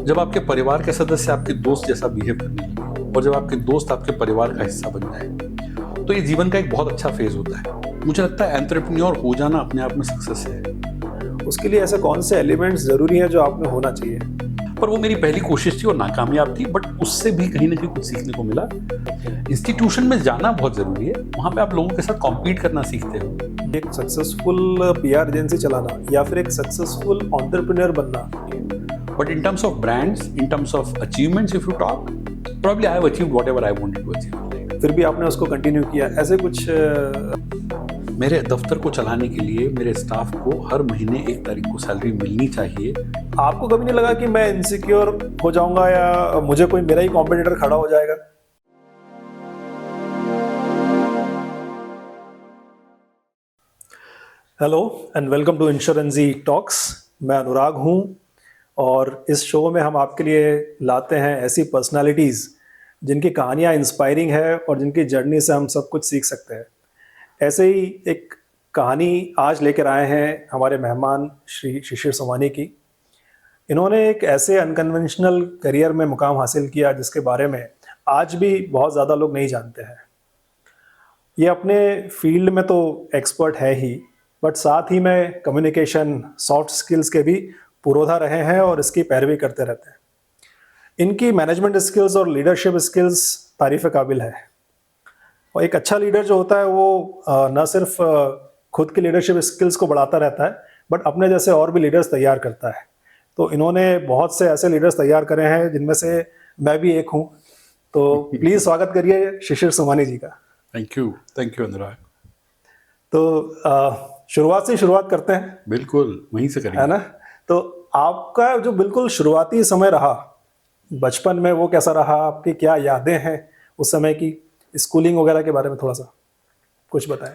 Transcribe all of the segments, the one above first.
जब आपके परिवार के सदस्य आपके दोस्त जैसा बिहेव करने लगे और जब आपके दोस्त आपके परिवार का हिस्सा बन जाए, तो ये जीवन का एक बहुत अच्छा फेज होता है। मुझे लगता है एंटरप्रेन्योर हो जाना अपने आप में सक्सेस है। उसके लिए ऐसे कौन से एलिमेंट्स ज़रूरी हैं जो आप में होना चाहिए? पर वो मेरी पहली कोशिश थी और नाकामयाब थी, बट उससे भी कहीं ना कहीं कुछ सीखने को मिला। इंस्टीट्यूशन में जाना बहुत ज़रूरी है, वहाँ पे आप लोगों के साथ कॉम्पीट करना सीखते हो। एक सक्सेसफुल पीआर एजेंसी चलाना या फिर एक सक्सेसफुल एंटरप्रेन्योर बनना। But in terms of brands, in terms of achievements, if you talk, probably I have achieved whatever I wanted to achieve. फिर भी आपने उसको कंटिन्यू किया, ऐसे कुछ? मेरे दफ्तर को चलाने के लिए मेरे स्टाफ को हर महीने 1 तारीख को सैलरी मिलनी चाहिए। आपको कभी नहीं लगा कि मैं इनसिक्योर हो जाऊंगा या मुझे कोई मेरा ही कॉम्पिटिटर खड़ा हो जाएगा? Hello and welcome to insurancy talks. मैं अनुराग हूं और इस शो में हम आपके लिए लाते हैं ऐसी पर्सनालिटीज़ जिनकी कहानियां इंस्पायरिंग है और जिनकी जर्नी से हम सब कुछ सीख सकते हैं। ऐसे ही एक कहानी आज लेकर आए हैं हमारे मेहमान श्री शिशिर सोमानी की। इन्होंने एक ऐसे अनकन्वेंशनल करियर में मुकाम हासिल किया जिसके बारे में आज भी बहुत ज़्यादा लोग नहीं जानते हैं। ये अपने फील्ड में तो एक्सपर्ट है ही, बट साथ ही में कम्युनिकेशन, सॉफ्ट स्किल्स के भी पुरोधा रहे हैं और इसकी पैरवी करते रहते हैं। इनकी मैनेजमेंट स्किल्स और लीडरशिप स्किल्स तारीफ़ काबिल है। और एक अच्छा लीडर जो होता है वो न सिर्फ खुद की लीडरशिप स्किल्स को बढ़ाता रहता है, बट अपने जैसे और भी लीडर्स तैयार करता है। तो इन्होंने बहुत से ऐसे लीडर्स तैयार करे हैं जिनमें से मैं भी एक हूँ। तो प्लीज़ स्वागत करिए शिशिर सोमानी जी का। थैंक यू अनुराग। तो शुरुआत से शुरुआत करते हैं। बिल्कुल, वहीं से करेंगे, है ना? तो आपका जो बिल्कुल शुरुआती समय रहा बचपन में, वो कैसा रहा? आपकी क्या यादें हैं उस समय की? स्कूलिंग वगैरह के बारे में थोड़ा सा कुछ बताएं।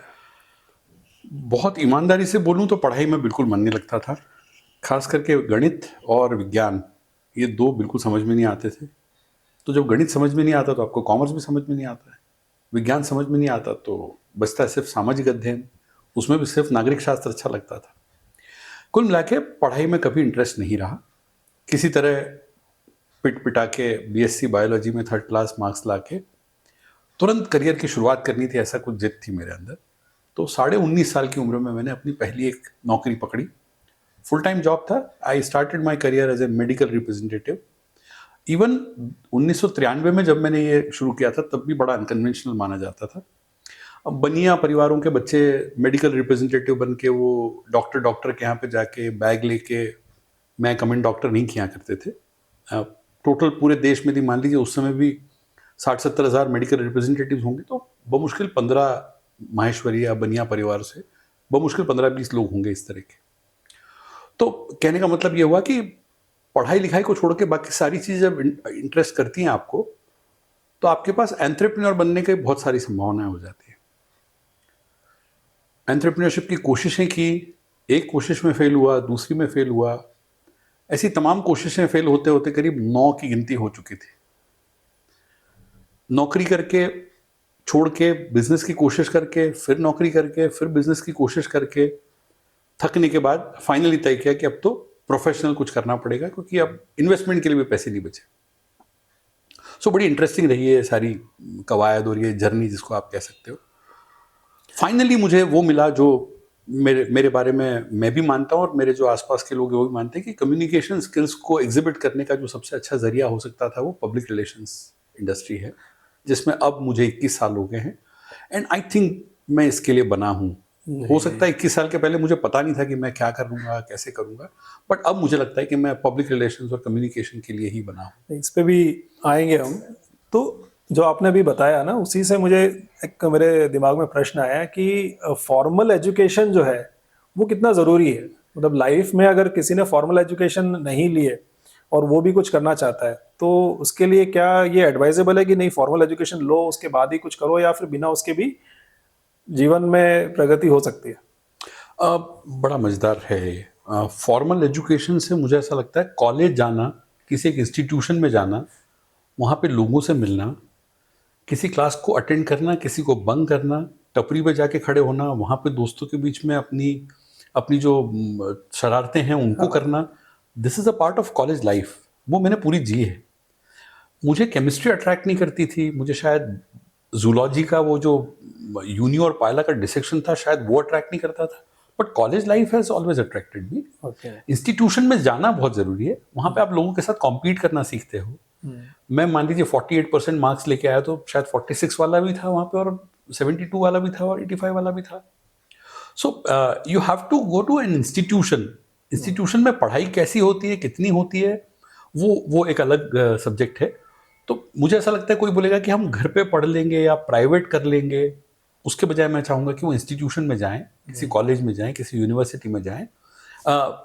बहुत ईमानदारी से बोलूं तो पढ़ाई में बिल्कुल मन नहीं लगता था। खास करके गणित और विज्ञान, ये 2 बिल्कुल समझ में नहीं आते थे। तो जब गणित समझ में नहीं आता तो आपको कॉमर्स भी समझ में नहीं आता है। विज्ञान समझ में नहीं आता तो बचता है सिर्फ सामाजिक अध्ययन, उसमें भी सिर्फ नागरिक शास्त्र अच्छा लगता था। कुल मिला के पढ़ाई में कभी इंटरेस्ट नहीं रहा। किसी तरह पिट पिटा के बीएससी बायोलॉजी में 3rd क्लास मार्क्स ला के तुरंत करियर की शुरुआत करनी थी, ऐसा कुछ जिद थी मेरे अंदर। तो 19.5 साल की उम्र में मैंने अपनी पहली एक नौकरी पकड़ी। फुल टाइम जॉब था। I started my career as a medical representative. Even 1993 में जब मैंने ये शुरू किया था तब भी बड़ा अनकन्वेंशनल माना जाता था। अब बनिया परिवारों के बच्चे मेडिकल रिप्रेजेंटेटिव बन के वो डॉक्टर के यहाँ पे जाके बैग लेके, मैं कमेंट डॉक्टर नहीं किया करते थे। टोटल पूरे देश में मान लीजिए उस समय भी 60-70 हज़ार मेडिकल रिप्रेजेंटेटिव होंगे, तो बमुश्किल 15 माहेश्वरी या बनिया परिवार से बमुश्किल 15-20 लोग होंगे इस तरह के। तो कहने का मतलब ये हुआ कि पढ़ाई लिखाई को छोड़ के बाकी सारी चीज़ें जब इंटरेस्ट करती हैं आपको, तो आपके पास एंटरप्रेन्योर बनने की बहुत सारी संभावनाएं हो जाती हैं। एंटरप्रेन्योरशिप की कोशिशें की, एक कोशिश में फेल हुआ, दूसरी में फेल हुआ, ऐसी तमाम कोशिशें फेल होते होते करीब 9 की गिनती हो चुकी थी। नौकरी करके, छोड़ के, बिजनेस की कोशिश करके, फिर नौकरी करके, फिर बिजनेस की कोशिश करके थकने के बाद फाइनली तय किया कि अब तो प्रोफेशनल कुछ करना पड़ेगा, क्योंकि अब इन्वेस्टमेंट के लिए भी पैसे नहीं बचे। सो बड़ी इंटरेस्टिंग रही है सारी कवायद और ये जर्नी जिसको आप कह सकते हो। फाइनली मुझे वो मिला जो मेरे बारे में मैं भी मानता हूँ और मेरे जो आसपास के लोग वो भी मानते हैं कि कम्युनिकेशन स्किल्स को एग्जिबिट करने का जो सबसे अच्छा जरिया हो सकता था वो पब्लिक रिलेशंस इंडस्ट्री है, जिसमें अब मुझे 21 साल हो गए हैं। एंड आई थिंक मैं इसके लिए बना हूँ। हो सकता है 21 साल के पहले मुझे पता नहीं था कि मैं क्या करूँगा, कैसे करूँगा, बट अब मुझे लगता है कि मैं पब्लिक रिलेशंस और कम्युनिकेशन के लिए ही बना हूँ। इस पे भी आएंगे हम। तो जो आपने अभी बताया ना, उसी से मुझे एक मेरे दिमाग में प्रश्न आया कि फॉर्मल एजुकेशन जो है वो कितना ज़रूरी है। मतलब लाइफ में अगर किसी ने फॉर्मल एजुकेशन नहीं लिए और वो भी कुछ करना चाहता है तो उसके लिए क्या ये एडवाइजेबल है कि नहीं फॉर्मल एजुकेशन लो, उसके बाद ही कुछ करो, या फिर बिना उसके भी जीवन में प्रगति हो सकती है? बड़ा मज़ेदार है। फॉर्मल एजुकेशन से मुझे ऐसा लगता है कॉलेज जाना, किसी एक इंस्टीट्यूशन में जाना, वहाँ पे लोगों से मिलना, किसी क्लास को अटेंड करना, किसी को बंक करना, टपरी पे जाके खड़े होना, वहाँ पे दोस्तों के बीच में अपनी जो शरारतें हैं उनको करना, this is a part of college life. वो मैंने पूरी जी है। मुझे केमिस्ट्री अट्रैक्ट नहीं करती थी, मुझे शायद जूलॉजी का वो जो यूनी और पायला का डिसेक्शन था शायद वो अट्रैक्ट नहीं करता था, but college life has always attracted me. Okay. Institution में जाना बहुत जरूरी है, वहां पे आप लोगों के साथ कॉम्पीट करना सीखते हो। मैं मान लीजिए 48% मार्क्स लेके आया तो शायद 46 वाला भी था वहां पे, और 72 वाला भी था, और 85 वाला भी था। So you have to go to an institution. Institution में पढ़ाई कैसी होती है, कितनी होती है, वो एक अलग सब्जेक्ट है। तो मुझे ऐसा लगता है कोई बोलेगा कि हम घर पे पढ़ लेंगे या प्राइवेट कर लेंगे, उसके बजाय मैं चाहूँगा कि वो इंस्टीट्यूशन में जाएं, किसी कॉलेज में जाएं, किसी यूनिवर्सिटी में जाएं।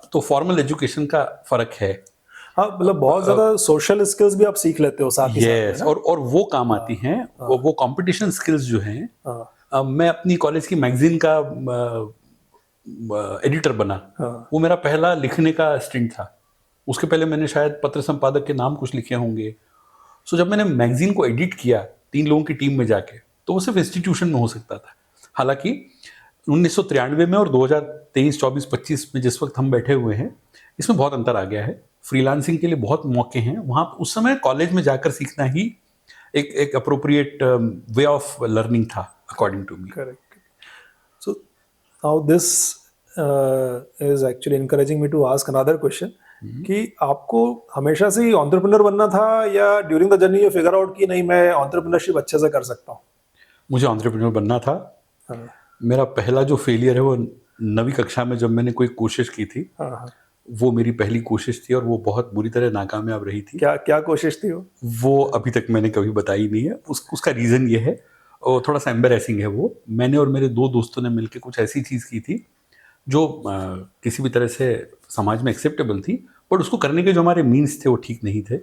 तो फॉर्मल एजुकेशन का फ़र्क है। हाँ, मतलब बहुत ज़्यादा सोशल स्किल्स भी आप सीख लेते हो साथ ही साथ में यस, ना? और वो काम आती हैं। वो कंपटीशन स्किल्स जो हैं, हाँ, मैं अपनी कॉलेज की मैगजीन का एडिटर बना। हाँ, वो मेरा पहला लिखने का स्टिंट था। उसके पहले मैंने शायद पत्र संपादक के नाम कुछ लिखे होंगे। सो जब मैंने मैगजीन को एडिट किया 3 लोगों की टीम में जाके, तो वो सिर्फ इंस्टीट्यूशन में हो सकता था। हालांकि 1993 में और 2023, 24, 25 में जिस वक्त हम बैठे हुए हैं, इसमें बहुत अंतर आ गया है। फ्रीलांसिंग के लिए बहुत मौके हैं वहाँ। उस समय कॉलेज में जाकर सीखना ही एक अप्रोप्रिएट वे ऑफ लर्निंग था, according to me. Correct. So now this is actually encouraging me to ask another question कि आपको हमेशा से ही एंटरप्रेन्योर बनना था, या during the journey you figure out कि नहीं, मैं एंटरप्रेन्योरशिप अच्छे से कर सकता हूँ? मुझे एंटरप्रेन्योर बनना था। हाँ, मेरा पहला जो फेलियर है वो 9वीं कक्षा में, जब मैंने कोई कोशिश की थी। हाँ, हाँ। वो मेरी पहली कोशिश थी और वो बहुत बुरी तरह नाकामयाब रही थी। क्या क्या कोशिश थी वो अभी तक मैंने कभी बताई नहीं है। उसका रीज़न ये है, और थोड़ा सा एम्बेरेसिंग है वो। मैंने और मेरे 2 दोस्तों ने मिलकर कुछ ऐसी चीज़ की थी जो किसी भी तरह से समाज में एक्सेप्टेबल थी, बट उसको करने के जो हमारे मीन्स थे वो ठीक नहीं थे।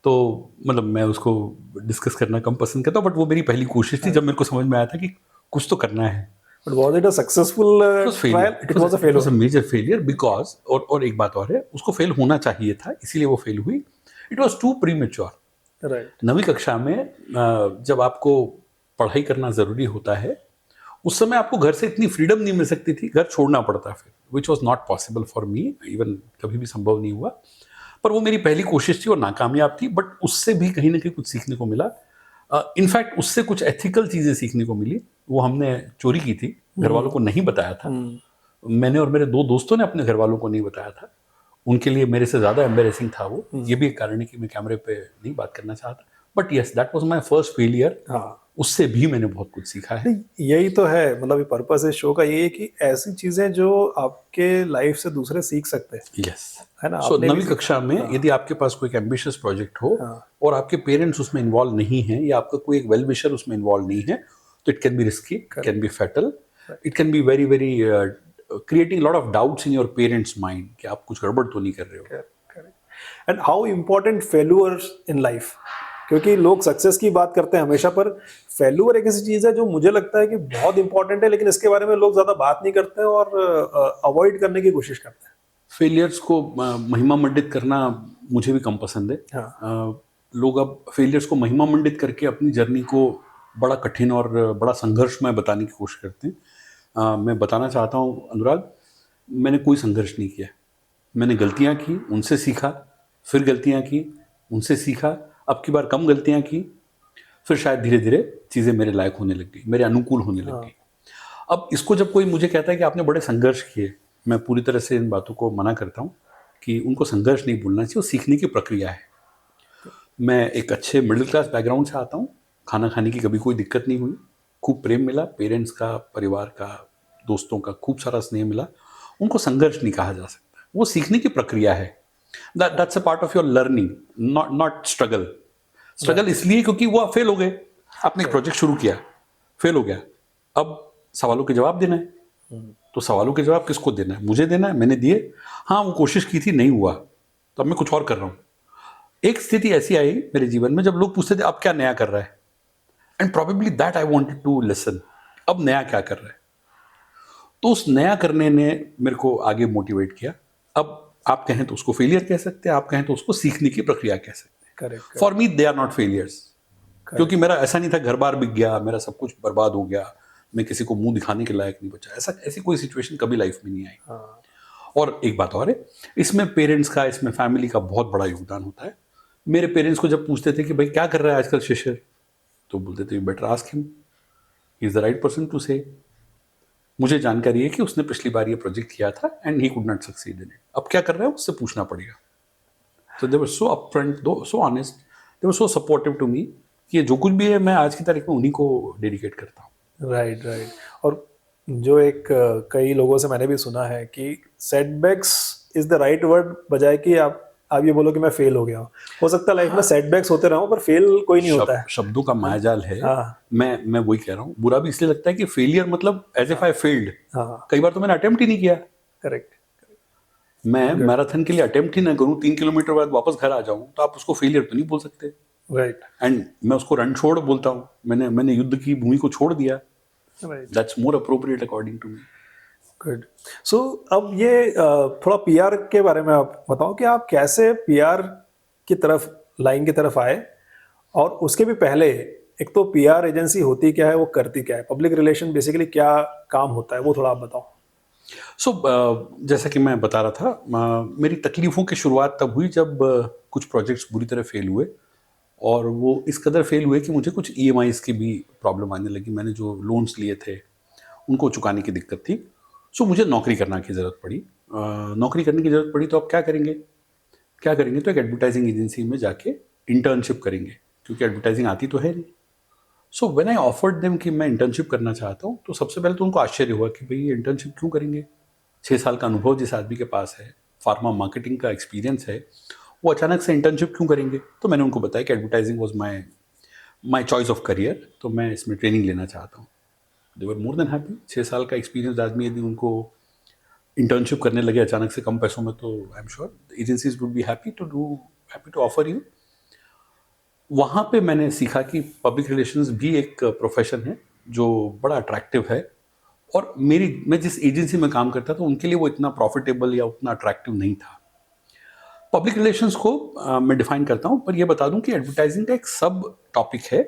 तो मतलब मैं उसको डिस्कस करना कम पसंद करता हूँ, बट वो मेरी पहली कोशिश थी जब मेरे को समझ में आया था कि कुछ तो करना है। But was it a successful trial? It was a it was a failure. Major failure because, और एक बात और है, उसको फेल होना चाहिए था, इसीलिए वो फेल हुई। It was too premature. Right. 9वीं कक्षा में जब आपको पढ़ाई करना ज़रूरी होता है, उस समय आपको घर से इतनी फ्रीडम नहीं मिल सकती थी, घर छोड़ना पड़ता फिर, which was not possible for me, even कभी भी संभव नहीं हुआ। पर वो मेरी पहली कोशिश थी और नाकामयाब थी, बट उससे भी कहीं ना कहीं कुछ सीखने को मिला। इनफैक्ट उससे कुछ एथिकल चीज़ें सीखने को मिली। वो हमने चोरी की थी, घर वालों को नहीं बताया था। मैंने और मेरे 2 दोस्तों ने अपने घर वालों को नहीं बताया था। उनके लिए मेरे से ज़्यादा एम्बेरेसिंग था वो। ये भी एक कारण है कि मैं कैमरे पे नहीं बात करना चाहता, but yes, that was my first failure. हाँ, उससे भी मैंने बहुत कुछ सीखा है। यही तो है, मतलब पर्पस इस शो का यही है कि ऐसी चीजें जो आपके लाइफ से दूसरे सीख सकते हैं, यस। है ना? सो आपने भी 9वीं सीखा। कक्षा में यदि आपके पास कोई एक एम्बिशियस प्रोजेक्ट हो हाँ, और आपके पेरेंट्स उसमें इन्वॉल्व नहीं हैं, या आपका कोई एक वेल विशर उसमें इन्वॉल्व नहीं है, तो it can be risky, it can be fatal, it can be very very creating lot of doubts in your parents mind कि आप कुछ गड़बड़ तो नहीं कर रहे हो। Correct. And how important failures in life, क्योंकि लोग सक्सेस की बात करते हैं हमेशा, पर फेल्यूअर एक ऐसी चीज है जो मुझे लगता है कि बहुत इंपॉर्टेंट है, लेकिन इसके बारे में लोग ज्यादा बात नहीं करते हैं और अवॉइड करने की कोशिश करते हैं। फेलियर्स को महिमा मंडित करना मुझे भी कम पसंद है। हाँ, लोग अब फेलियर्स को महिमा मंडित करके अपनी जर्नी को बड़ा कठिन और बड़ा संघर्षमय बताने की कोशिश करते हैं। मैं बताना चाहता हूँ अनुराग, मैंने कोई संघर्ष नहीं किया। मैंने गलतियाँ की, उनसे सीखा, फिर गलतियाँ की, उनसे सीखा, अब की बार कम गलतियाँ की, फिर शायद धीरे धीरे चीज़ें मेरे लायक होने लग गई, मेरे अनुकूल होने लग गई। अब इसको जब कोई मुझे कहता है कि आपने बड़े संघर्ष किए, मैं पूरी तरह से इन बातों को मना करता हूँ कि उनको संघर्ष नहीं बोलना चाहिए, वो सीखने की प्रक्रिया है। मैं एक अच्छे मिडिल क्लास बैकग्राउंड से आता हूँ, खाना खाने की कभी कोई दिक्कत नहीं हुई, खूब प्रेम मिला, पेरेंट्स का, परिवार का, दोस्तों का खूब सारा स्नेह मिला। उनको संघर्ष नहीं कहा जा सकता, वो सीखने की प्रक्रिया है। That's a part of your learning, not struggle. Struggle इसलिए क्योंकि वो आप फेल हो गए, आपने एक प्रोजेक्ट शुरू किया, फेल हो गया, अब सवालों के जवाब देना है। तो सवालों के जवाब किसको देना है? मुझे देना है, मैंने दिए। हाँ, वो कोशिश की थी, नहीं हुआ, तो अब मैं कुछ और कर रहा हूँ। एक स्थिति ऐसी आई मेरे जीवन में जब लोग पूछते थे अब क्या नया कर रहा है, and probably that I wanted to listen, अब नया क्या कर रहा है। तो उस नया करने ने मेरे को आगे मोटिवेट किया। अब आप कहें तो उसको फेलियर कह सकते हैं, आप कहें तो उसको सीखने की प्रक्रिया कह सकते हैं। Correct. For me they are not failures, क्योंकि मेरा ऐसा नहीं था घर बार बिक गया, मेरा सब कुछ बर्बाद हो गया, मैं किसी को मुंह दिखाने के लायक नहीं बचा। ऐसी कोई सिचुएशन कभी लाइफ में नहीं आई। और एक बात और है, इसमें पेरेंट्स का, इसमें फैमिली का बहुत बड़ा योगदान होता है। मेरे पेरेंट्स को जब पूछते थे कि भाई क्या कर रहा है आजकल शिशिर, तो बोलते थे better ask him, he is the right person to say. मुझे जानकारी है कि उसने पिछली बार ये प्रोजेक्ट किया था and he could not succeed in it, अब क्या कर रहा है उससे पूछना पड़ेगा। तो दे वर सो अपफ्रंट, दो so honest, they were so supportive to me कि ये जो कुछ भी है मैं आज की तारीख में उन्हीं को डेडिकेट करता हूँ। Right right. और जो एक कई लोगों से मैंने भी सुना है कि setbacks is the right word, बजाय कि आप ये बोलो कि मैं फेल हो गया हूँ। हो सकता है लाइफ में सेटबैक्स होते रहो पर फेल कोई नहीं होता है। शब्दों का मायाजाल है। हाँ मैं वही कह रहा हूँ, बुरा भी इसलिए लगता है कि फेलियर मतलब एज इफ आई फेल्ड। हाँ कई बार तो मैंने अटेम्प्ट ही नहीं किया। करेक्ट। मैं मैराथन के लिए अटेम्प्ट ही ना करूँ, 3 किलोमीटर बाद वापस घर आ जाऊँ, तो आप उसको फेलियर तो नहीं बोल सकते। राइट एंड मैं उसको रन छोड़ बोलता हूँ, मैंने युद्ध की भूमि को छोड़ दिया। Right. That's more appropriate according to me. Good. So अब ये थोड़ा पीआर के बारे में आप बताओ कि आप कैसे पीआर की तरफ, लाइन की तरफ आए, और उसके भी पहले एक तो पीआर एजेंसी होती क्या है, वो करती क्या है, पब्लिक रिलेशन बेसिकली क्या काम होता है, वो थोड़ा आप बताओ। सो जैसा कि मैं बता रहा था, मेरी तकलीफ़ों की शुरुआत तब हुई जब कुछ प्रोजेक्ट्स बुरी तरह फेल हुए, और वो इस कदर फेल हुए कि मुझे कुछ ईएमआईज़ की भी प्रॉब्लम आने लगी। मैंने जो लोन्स लिए थे उनको चुकाने की दिक्कत थी। सो मुझे नौकरी करने की ज़रूरत पड़ी। नौकरी करने की ज़रूरत पड़ी तो अब क्या करेंगे? क्या करेंगे? तो एक एडवर्टाइजिंग एजेंसी में जाके इंटर्नशिप करेंगे, क्योंकि एडवर्टाइजिंग आती तो है नहीं। So when I offered them कि मैं इंटर्नशिप करना चाहता हूँ, तो सबसे पहले तो उनको आश्चर्य हुआ कि भाई ये इंटर्नशिप क्यों करेंगे? 6 साल का अनुभव जिस आदमी के पास है, फार्मा मार्केटिंग का एक्सपीरियंस है, वो अचानक से इंटर्नशिप क्यों करेंगे? तो मैंने उनको बताया कि advertising was my choice of career, तो मैं इसमें ट्रेनिंग लेना चाहता हूँ। दे वर मोर देन हैप्पी। 6 साल का एक्सपीरियंस आदमी यदि उनको इंटर्नशिप करने लगे अचानक से कम पैसों में, तो I am sure agencies would be happy to offer you. वहाँ पे मैंने सीखा कि पब्लिक रिलेशंस भी एक प्रोफेशन है जो बड़ा अट्रैक्टिव है, और मैं जिस एजेंसी में काम करता था उनके लिए वो इतना प्रॉफिटेबल या उतना अट्रैक्टिव नहीं था। पब्लिक रिलेशंस को मैं डिफाइन करता हूँ, पर ये बता दूं कि एडवर्टाइजिंग का एक सब टॉपिक है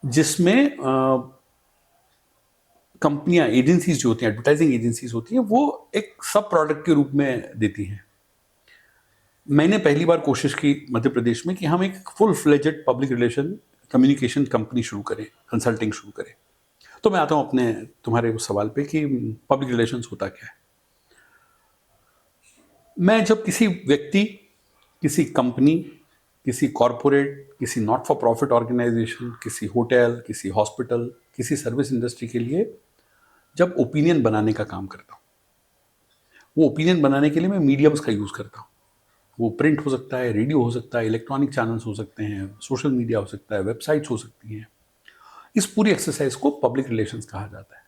जिसमें कंपनियां, एजेंसीज जो होती हैं, एडवर्टाइजिंग एजेंसीज होती हैं, वो एक सब प्रोडक्ट के रूप में देती हैं। मैंने पहली बार कोशिश की मध्य प्रदेश में कि हम एक full fledged public relation communication company शुरू करें, कंसल्टिंग शुरू करें। तो मैं आता हूँ अपने तुम्हारे उस सवाल पे कि पब्लिक रिलेशंस होता क्या है। मैं जब किसी व्यक्ति, किसी कंपनी, किसी कॉरपोरेट, किसी नॉट फॉर प्रॉफिट ऑर्गेनाइजेशन, किसी होटल, किसी हॉस्पिटल, किसी सर्विस इंडस्ट्री के लिए जब ओपिनियन बनाने का काम करता हूँ, वो ओपिनियन बनाने के लिए मैं मीडियम्स का यूज़ करता हूँ। वो प्रिंट हो सकता है, रेडियो हो सकता है, इलेक्ट्रॉनिक चैनल्स हो सकते हैं, सोशल मीडिया हो सकता है, वेबसाइट्स हो सकती हैं। इस पूरी एक्सरसाइज को पब्लिक रिलेशंस कहा जाता है।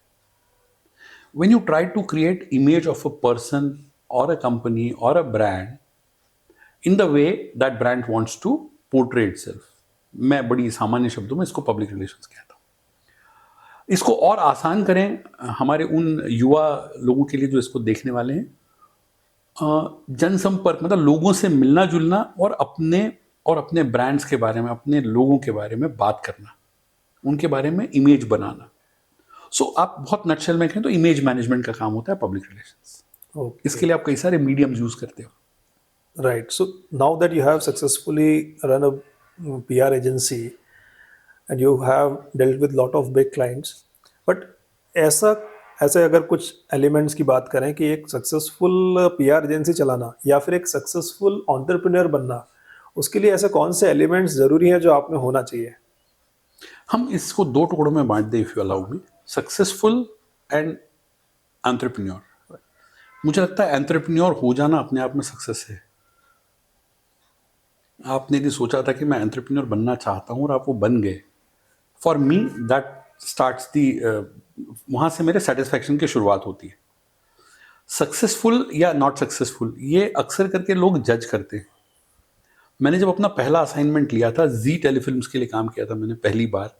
When you try to create image of a person or a company or a brand in the way that brand wants to portray itself, मैं बड़ी सामान्य शब्दों में इसको पब्लिक रिलेशंस कहता हूँ। इसको और आसान करें हमारे उन युवा लोगों के लिए जो इसको देखने वाले हैं, जनसंपर्क मतलब लोगों से मिलना जुलना और अपने ब्रांड्स के बारे में, अपने लोगों के बारे में बात करना, उनके बारे में इमेज बनाना। सो आप बहुत नटशेल में कहें तो इमेज मैनेजमेंट का काम होता है पब्लिक रिलेशंस। इसके लिए आप कई सारे मीडियम यूज करते हो। Right. So now that you have successfully run a PR agency and you have dealt with lot of big clients, but ऐसा ऐसे अगर कुछ एलिमेंट्स की बात करें कि एक सक्सेसफुल पीआर एजेंसी चलाना या फिर एक सक्सेसफुल एंटरप्रेन्योर बनना, उसके लिए ऐसे कौन से एलिमेंट्स जरूरी हैं जो आप में होना चाहिए? हम इसको 2 टुकड़ों में बांट दें, if you allow me, successful and entrepreneur. मुझे लगता है एंटरप्रेन्योर हो जाना अपने आप में सक्सेस है। आपने यदि सोचा था कि मैं एंटरप्रेन्योर बनना चाहता हूँ और आप वो बन गए, फॉर मी दैट स्टार्ट्स दी, वहाँ से मेरे सेटिस्फैक्शन की शुरुआत होती है। सक्सेसफुल या नॉट सक्सेसफुल ये अक्सर करके लोग जज करते हैं। मैंने जब अपना पहला असाइनमेंट लिया था, जी टेलीफिल्म्स के लिए काम किया था मैंने पहली बार।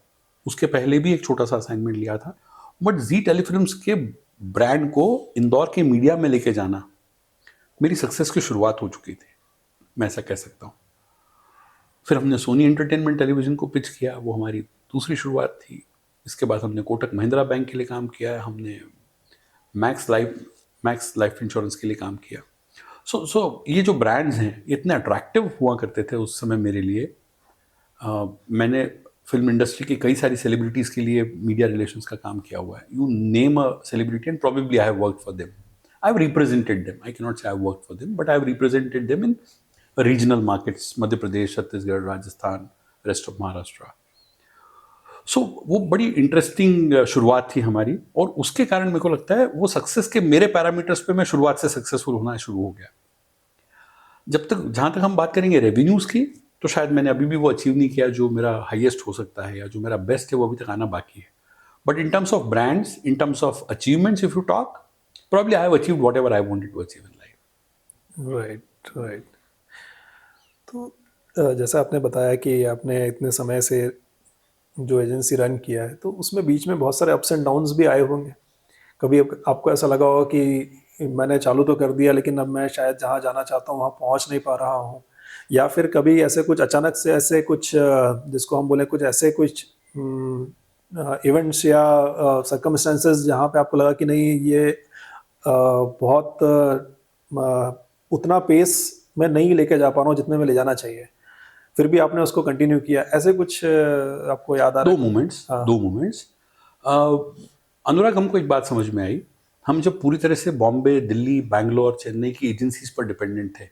उसके पहले भी एक छोटा सा असाइनमेंट लिया था, बट जी टेलीफिल्म्स के ब्रांड को इंदौर के मीडिया में लेके जाना मेरी सक्सेस की शुरुआत हो चुकी थी, मैं ऐसा कह सकता हूँ। फिर हमने सोनी एंटरटेनमेंट टेलीविज़न को पिच किया, वो हमारी दूसरी शुरुआत थी। इसके बाद हमने कोटक महिंद्रा बैंक के लिए काम किया है, हमने मैक्स लाइफ इंश्योरेंस के लिए काम किया। सो ये जो ब्रांड्स हैं इतने अट्रैक्टिव हुआ करते थे उस समय मेरे लिए। मैंने फिल्म इंडस्ट्री की कई सारी सेलिब्रिटीज़ के लिए मीडिया रिलेशंस का काम किया हुआ है। You name a celebrity and probably I have worked for them. I have represented them, I can not say I have worked for them, but I have represented them in regional markets, Madhya Pradesh, Chhattisgarh, Rajasthan, rest of Maharashtra. So वो बड़ी interesting शुरुआत थी हमारी, और उसके कारण मेरे को लगता है वो सक्सेस के मेरे पैरामीटर्स पे मैं शुरुआत से सक्सेसफुल होना शुरू हो गया। जब तक जहाँ तक हम बात करेंगे रेवेन्यूज़ की, तो शायद मैंने अभी भी वो अचीव नहीं किया जो मेरा हाईएस्ट हो सकता है, या जो मेरा बेस्ट है वो अभी तक आना बाकी है। But in terms of brands, in terms of achievements, if you talk, probably I have achieved whatever I wanted to achieve in life. Right right. तो जैसा आपने बताया कि आपने इतने समय से जो एजेंसी रन किया है, तो उसमें बीच में बहुत सारे अप्स एंड डाउन्स भी आए होंगे। कभी आपको ऐसा लगा होगा कि मैंने चालू तो कर दिया लेकिन अब मैं शायद जहाँ जाना चाहता हूँ वहाँ पहुँच नहीं पा रहा हूँ, या फिर कभी ऐसे कुछ अचानक से ऐसे कुछ जिसको हम बोले कुछ ऐसे कुछ इवेंट्स या सर्कमस्टेंसेस जहाँ पे आपको लगा कि नहीं ये बहुत उतना पेस मैं नहीं लेके जा पा रहा हूँ जितने में ले जाना चाहिए, फिर भी आपने उसको कंटिन्यू किया, ऐसे कुछ आपको याद आ रहा है? दो मोमेंट्स। अनुराग, हमको एक बात समझ में आई, हम जब पूरी तरह से बॉम्बे, दिल्ली, बैंगलोर, चेन्नई की एजेंसीज पर डिपेंडेंट थे,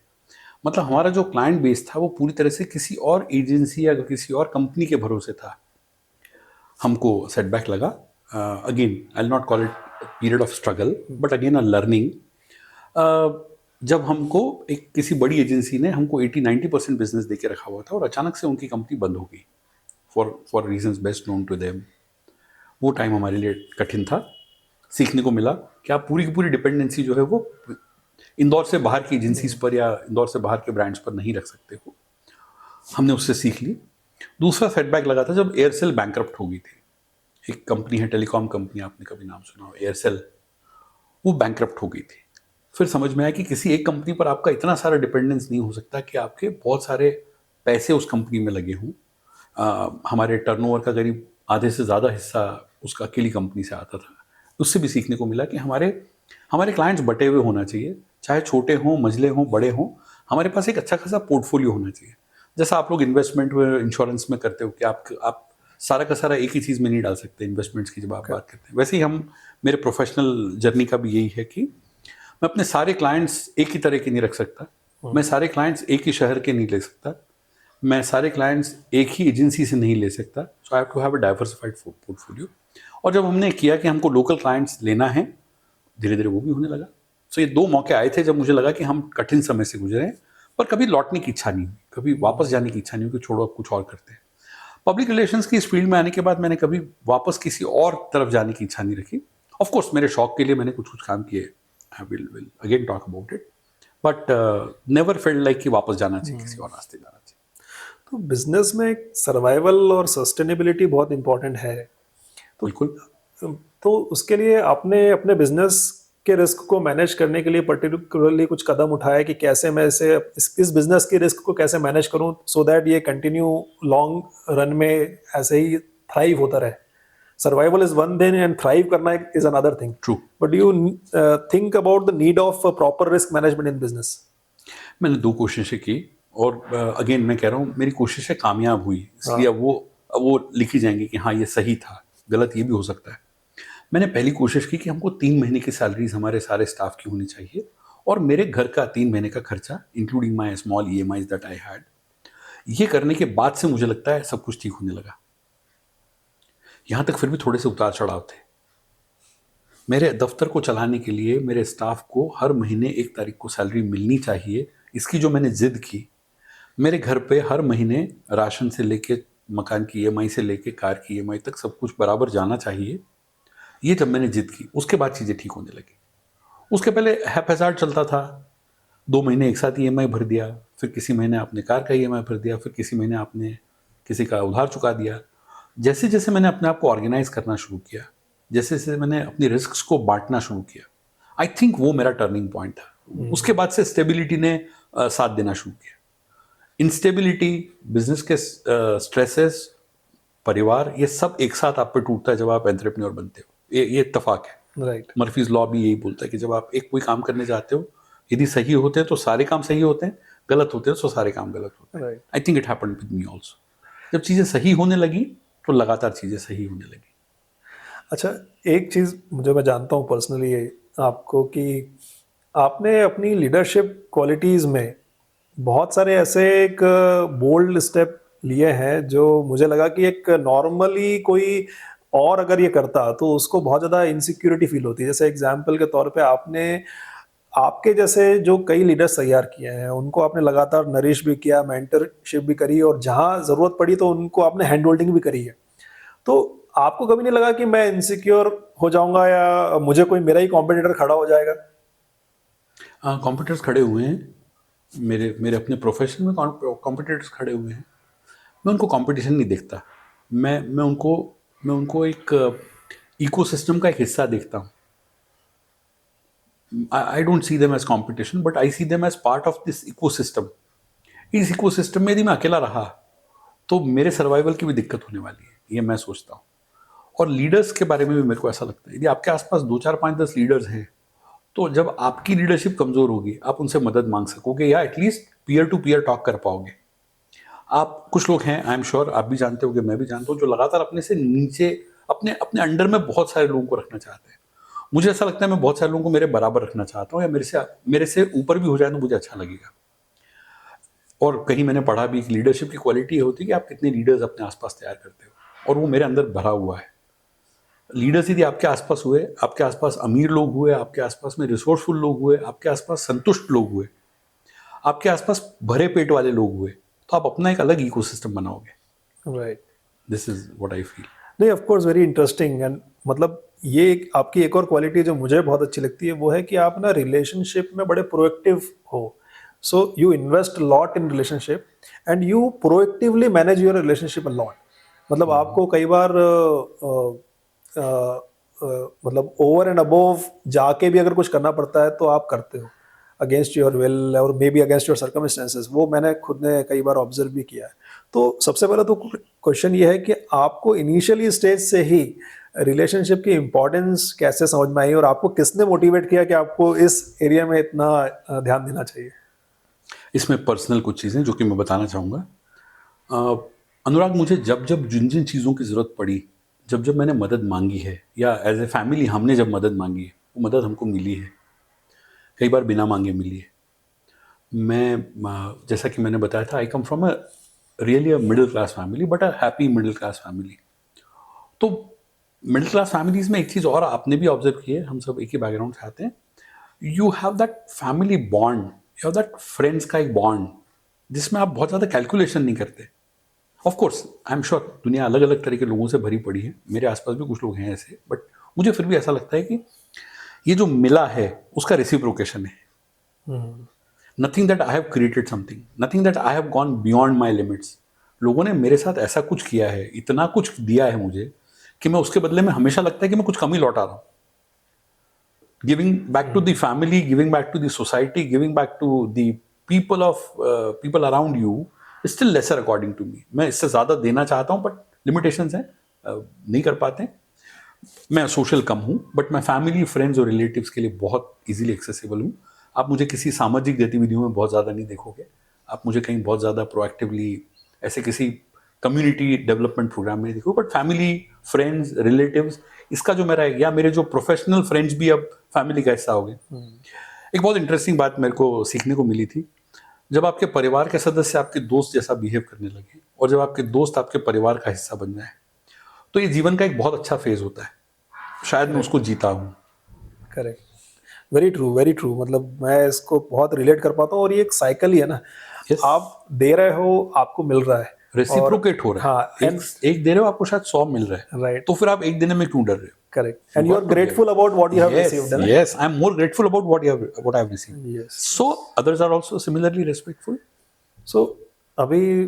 मतलब हमारा जो क्लाइंट बेस था वो पूरी तरह से किसी और एजेंसी या किसी और कंपनी के भरोसे था। हमको सेटबैक लगा। Again I will not call it period of struggle, but again a learning. जब हमको एक किसी बड़ी एजेंसी ने हमको 80-90% बिजनेस दे के रखा हुआ था और अचानक से उनकी कंपनी बंद हो गई for reasons best known to them. वो टाइम हमारे लिए कठिन था। सीखने को मिला कि आप पूरी की पूरी डिपेंडेंसी जो है वो इंदौर से बाहर की एजेंसीज पर या इंदौर से बाहर के ब्रांड्स पर नहीं रख सकते हो। हमने उससे सीख ली। दूसरा सेटबैक लगा था जब एयरसेल बैंकरप्ट हो गई थी। एक कंपनी है, टेलीकॉम कंपनी, आपने कभी नाम सुना हो, एयरसेल, वो बैंकरप्ट हो गई थी। फिर समझ में आया कि किसी एक कंपनी पर आपका इतना सारा डिपेंडेंस नहीं हो सकता कि आपके बहुत सारे पैसे उस कंपनी में लगे हों। हमारे टर्नओवर का करीब आधे से ज़्यादा हिस्सा उसका अकेली कंपनी से आता था। उससे भी सीखने को मिला कि हमारे क्लाइंट्स बटे हुए होना चाहिए, चाहे छोटे हों, मझले हों, बड़े हों। हमारे पास एक अच्छा खासा पोर्टफोलियो होना चाहिए। जैसा आप लोग इन्वेस्टमेंट में, इंश्योरेंस में करते हो कि आप सारा का सारा एक ही चीज़ में नहीं डाल सकते इन्वेस्टमेंट्स की जब आप बात करते हैं। वैसे ही मेरे प्रोफेशनल जर्नी का भी यही है कि मैं अपने सारे क्लाइंट्स एक ही तरह के नहीं रख सकता, मैं सारे क्लाइंट्स एक ही शहर के नहीं ले सकता, मैं सारे क्लाइंट्स एक ही एजेंसी से नहीं ले सकता। So I have to have a diversified portfolio. और जब हमने किया कि हमको लोकल क्लाइंट्स लेना है, धीरे धीरे वो भी होने लगा। सो ये दो मौके आए थे जब मुझे लगा कि हम कठिन समय से गुजरे हैं, पर कभी लौटने की इच्छा नहीं हुई, कभी वापस जाने की इच्छा नहीं हुई कि छोड़ो अब कुछ और करते हैं। पब्लिक रिलेशंस की इस फील्ड में आने के बाद मैंने कभी वापस किसी और तरफ जाने की इच्छा नहीं रखी। ऑफ कोर्स मेरे शौक के लिए मैंने कुछ काम किए, I will again talk about it, but never felt like कि वापस जाना चाहिए, किसी और रास्ते जाना चाहिए। तो बिजनेस में सर्वाइवल और सस्टेनेबिलिटी बहुत इंपॉर्टेंट है। तो बिल्कुल। तो उसके लिए आपने अपने बिजनेस के रिस्क को मैनेज करने के लिए पर्टिकुलरली कुछ कदम उठाया कि कैसे मैं इस बिजनेस के रिस्क को कैसे मैनेज करूं सो दैट ये कंटिन्यू लॉन्ग रन में ऐसे ही थ्राइव होता रहे। Survival is one thing and thrive करना is another thing. True. But you think about the need of proper risk management in business. मैंने 2 कोशिशें की, और अगेन मैं कह रहा हूँ मेरी कोशिशें कामयाब हुई, इसलिए अब वो लिखी जाएंगी कि हाँ ये सही था, गलत ये भी हो सकता है। मैंने पहली कोशिश की कि हमको 3 महीने की सैलरीज हमारे सारे स्टाफ की होनी चाहिए, और मेरे घर का 3 महीने का खर्चा including my small EMIs that I had. ये करने के बाद से मुझे लगता है सब कुछ ठीक होने लगा। यहाँ तक फिर भी थोड़े से उतार चढ़ाव थे। मेरे दफ्तर को चलाने के लिए मेरे स्टाफ को हर महीने 1 तारीख को सैलरी मिलनी चाहिए, इसकी जो मैंने जिद की। मेरे घर पे हर महीने राशन से लेके मकान की EMI से लेके कार की EMI तक सब कुछ बराबर जाना चाहिए, ये जब मैंने जिद की उसके बाद चीज़ें ठीक होने लगी। उसके पहले हैपहैज़ार्ड चलता था, 2 महीने एक साथ EMI भर दिया, फिर किसी महीने आपने कार का EMI भर दिया, फिर किसी महीने आपने किसी का उधार चुका दिया। जैसे जैसे मैंने अपने आप को ऑर्गेनाइज करना शुरू किया, जैसे जैसे मैंने अपनी रिस्क को बांटना शुरू किया, आई थिंक वो मेरा टर्निंग पॉइंट था। उसके बाद से स्टेबिलिटी ने साथ देना शुरू किया। इंस्टेबिलिटी, बिजनेस के स्ट्रेसेस, परिवार, ये सब एक साथ आप पे टूटता है जब आप एंटरप्रेन्योर बनते हो, ये इत्तेफाक है। राइट। मर्फीज लॉ भी यही बोलता है कि जब आप एक कोई काम करने जाते हो, यदि सही होते हैं तो सारे काम सही होते हैं, गलत होते हैं तो सारे काम गलत होते हैं। Right. I think it happened with me also. जब चीज़ें सही होने लगी तो लगातार चीज़ें सही होने लगी। अच्छा, एक चीज़ जो मैं जानता हूँ पर्सनली आपको कि आपने अपनी लीडरशिप क्वालिटीज़ में बहुत सारे ऐसे एक बोल्ड स्टेप लिए हैं जो मुझे लगा कि एक नॉर्मली कोई और अगर ये करता तो उसको बहुत ज़्यादा इनसिक्योरिटी फील होती है। जैसे एग्जांपल के तौर पे आपने आपके जैसे जो कई लीडर्स तैयार किए हैं, उनको आपने लगातार नरिश भी किया, मेंटरशिप भी करी और जहाँ ज़रूरत पड़ी तो उनको आपने हैंड होल्डिंग भी करी है। तो आपको कभी नहीं लगा कि मैं इनसिक्योर हो जाऊँगा या मुझे कोई मेरा ही कॉम्पिटिटर खड़ा हो जाएगा? कॉम्पिटिटर्स खड़े हुए हैं, मेरे मेरे अपने प्रोफेशन में कॉम्पिटिटर्स खड़े हुए हैं। मैं उनको कंपटीशन नहीं देखता। मैं उनको एक इकोसिस्टम का एक हिस्सा देखता हूँ। I don't see them as competition, but I see them as part of this ecosystem. इस इकोसिस्टम में यदि मैं अकेला रहा तो मेरे सर्वाइवल की भी दिक्कत होने वाली है, ये मैं सोचता हूँ। और लीडर्स के बारे में भी मेरे को ऐसा लगता है, यदि आपके आसपास 2 4 5 10 लीडर्स हैं, तो जब आपकी लीडरशिप कमजोर होगी, आप उनसे मदद मांग सकोगे या at least peer to peer talk कर पाओगे। आप कुछ लोग हैं, आई एम श्योर आप भी जानते होगे, मैं भी जानता हूँ, जो लगातार अपने से नीचे, अपने अपने अंडर में बहुत सारे लोगों को रखना चाहते हैं। मुझे ऐसा लगता है मैं बहुत सारे लोगों को मेरे बराबर रखना चाहता हूँ, या मेरे से ऊपर भी हो जाए तो मुझे अच्छा लगेगा। और कहीं मैंने पढ़ा भी कि लीडरशिप की क्वालिटी होती है कि आप कितने लीडर्स अपने आसपास तैयार करते हो, और वो मेरे अंदर भरा हुआ है। लीडर्स यदि आपके आसपास हुए, आपके आसपास अमीर लोग हुए, आपके आसपास में रिसोर्सफुल लोग हुए, आपके आसपास संतुष्ट लोग हुए, आपके आसपास भरे पेट वाले लोग हुए, तो आप अपना एक अलग इकोसिस्टम बनाओगे। Right. This is what I feel. नहीं, of course very interesting and मतलब ये एक आपकी एक और क्वालिटी जो मुझे बहुत अच्छी लगती है वो है कि आप ना रिलेशनशिप में बड़े प्रोएक्टिव हो। So you invest lot in relationship and you proactively manage your relationship a lot. मतलब आपको कई बार मतलब ओवर एंड अबोव जाके भी अगर कुछ करना पड़ता है तो आप करते हो अगेंस्ट योर विल और may be against your circumstances. वो मैंने खुद ने कई बार ऑब्जर्व भी किया है। तो सबसे पहले तो क्वेश्चन ये है कि आपको इनिशियली स्टेज से ही रिलेशनशिप की इम्पोर्टेंस कैसे समझ में आई और आपको किसने मोटिवेट किया कि आपको इस एरिया में इतना ध्यान देना चाहिए? इसमें पर्सनल कुछ चीज़ें जो कि मैं बताना चाहूँगा। अनुराग, मुझे जब जब जिन जिन चीज़ों की ज़रूरत पड़ी, जब जब मैंने मदद मांगी है, या एज ए फैमिली हमने जब मदद मांगी है, वो मदद हमको मिली है, कई बार बिना मांगे मिली है। जैसा कि मैंने बताया था, I come from a really a middle class family, but a happy middle class family. तो मिडिल क्लास फैमिलीज में एक चीज़ और आपने भी ऑब्जर्व की है, हम सब एक ही बैकग्राउंड से आते हैं। You have that family bond, you have that friends का एक बॉन्ड, जिसमें आप बहुत ज़्यादा कैलकुलेशन नहीं करते। Of course I am sure दुनिया अलग अलग तरह के लोगों से भरी पड़ी है, मेरे आसपास भी कुछ लोग हैं ऐसे, बट मुझे फिर भी ऐसा लगता है कि ये जो मिला है उसका रेसिप्रोकेशन है। Nothing that I have created something, nothing that I have gone beyond my limits. लोगों ने मेरे साथ ऐसा कुछ किया है, इतना कुछ दिया है मुझे, कि मैं उसके बदले में हमेशा लगता है कि मैं कुछ कम ही लौटा रहा हूँ। Giving back to the family, giving back to the society, giving back to the people around you still lesser according to me. मैं इससे ज़्यादा देना चाहता हूँ, बट लिमिटेशंस हैं, नहीं कर पाते। मैं सोशल कम हूँ, बट मैं फैमिली, फ्रेंड्स और रिलेटिव्स के लिए बहुत इजीली एक्सेसिबल हूँ। आप मुझे किसी सामाजिक गतिविधियों में बहुत ज़्यादा नहीं देखोगे, आप मुझे कहीं बहुत ज़्यादा प्रोएक्टिवली ऐसे किसी कम्युनिटी डेवलपमेंट प्रोग्राम में नहीं देखोगे। बट फैमिली, फ्रेंड्स, रिलेटिव्स, इसका जो मेरा है, या मेरे जो प्रोफेशनल फ्रेंड्स भी अब फैमिली का हिस्सा हो गए। एक बहुत इंटरेस्टिंग बात मेरे को सीखने को मिली थी, जब आपके परिवार के सदस्य आपके दोस्त जैसा बिहेव करने लगे, और जब आपके दोस्त आपके परिवार का हिस्सा बन जाए, तो ये जीवन का एक बहुत अच्छा फेज होता है। शायद मैं उसको जीता हूँ। Correct. Very true, very true. मतलब मैं इसको बहुत रिलेट कर पाता हूँ और ये एक साइकिल ही है ना। Yes. आप दे रहे हो, आपको मिल रहा है। रेसिप्रोकेट हो रहा है। हाँ, एक दे रहे हो, आपको शायद 100 मिल रहा है, राइट। तो फिर आप एक देने में क्यों डर रहे हो? Correct. And you are grateful about what you have received, है ना? Yes, I'm more grateful about what I have received. Yes. So others are also similarly respectful. सो अभी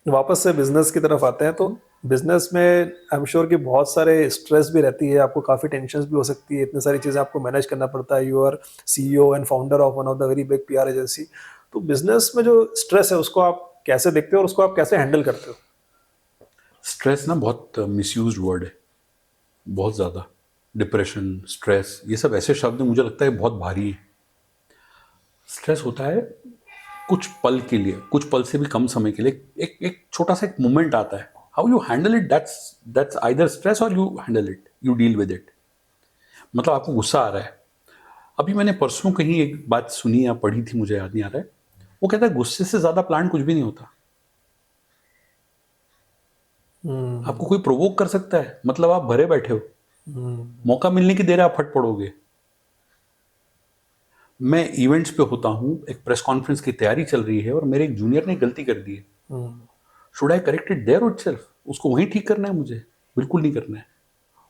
वापस से बिजनेस की तरफ आते हैं। तो बिजनेस में आई एम श्योर कि बहुत सारे स्ट्रेस भी रहती है, आपको काफ़ी टेंशन भी हो सकती है, इतनी सारी चीज़ें आपको मैनेज करना पड़ता है। You are CEO and founder of one of the very big PR agency. तो बिजनेस में जो स्ट्रेस है उसको आप कैसे देखते हो और उसको आप कैसे हैंडल करते हो? स्ट्रेस ना बहुत मिसयूज्ड वर्ड है, बहुत ज़्यादा। डिप्रेशन, स्ट्रेस, ये सब ऐसे शब्द मुझे लगता है बहुत भारी है। स्ट्रेस होता है कुछ पल के लिए, कुछ पल से भी कम समय के लिए, एक छोटा सा एक मोमेंट आता है। How you handle it, that's either stress or you handle it, you deal with it. मतलब आपको गुस्सा आ रहा है। अभी मैंने परसों कहीं एक बात सुनी या पढ़ी थी, मुझे याद नहीं आ रहा है। वो कहता है गुस्से से ज्यादा प्लांट कुछ भी नहीं होता। आपको कोई प्रोवोक कर सकता है, मतलब आप भरे बैठे हो, मौका मिलने की देर है आप फट पड़ोगे। मैं इवेंट्स पे होता हूँ, एक प्रेस कॉन्फ्रेंस की तैयारी चल रही है और मेरे एक जूनियर ने गलती कर दी है। Should I correct it there itself? उसको वहीं ठीक करना है मुझे? बिल्कुल नहीं करना है।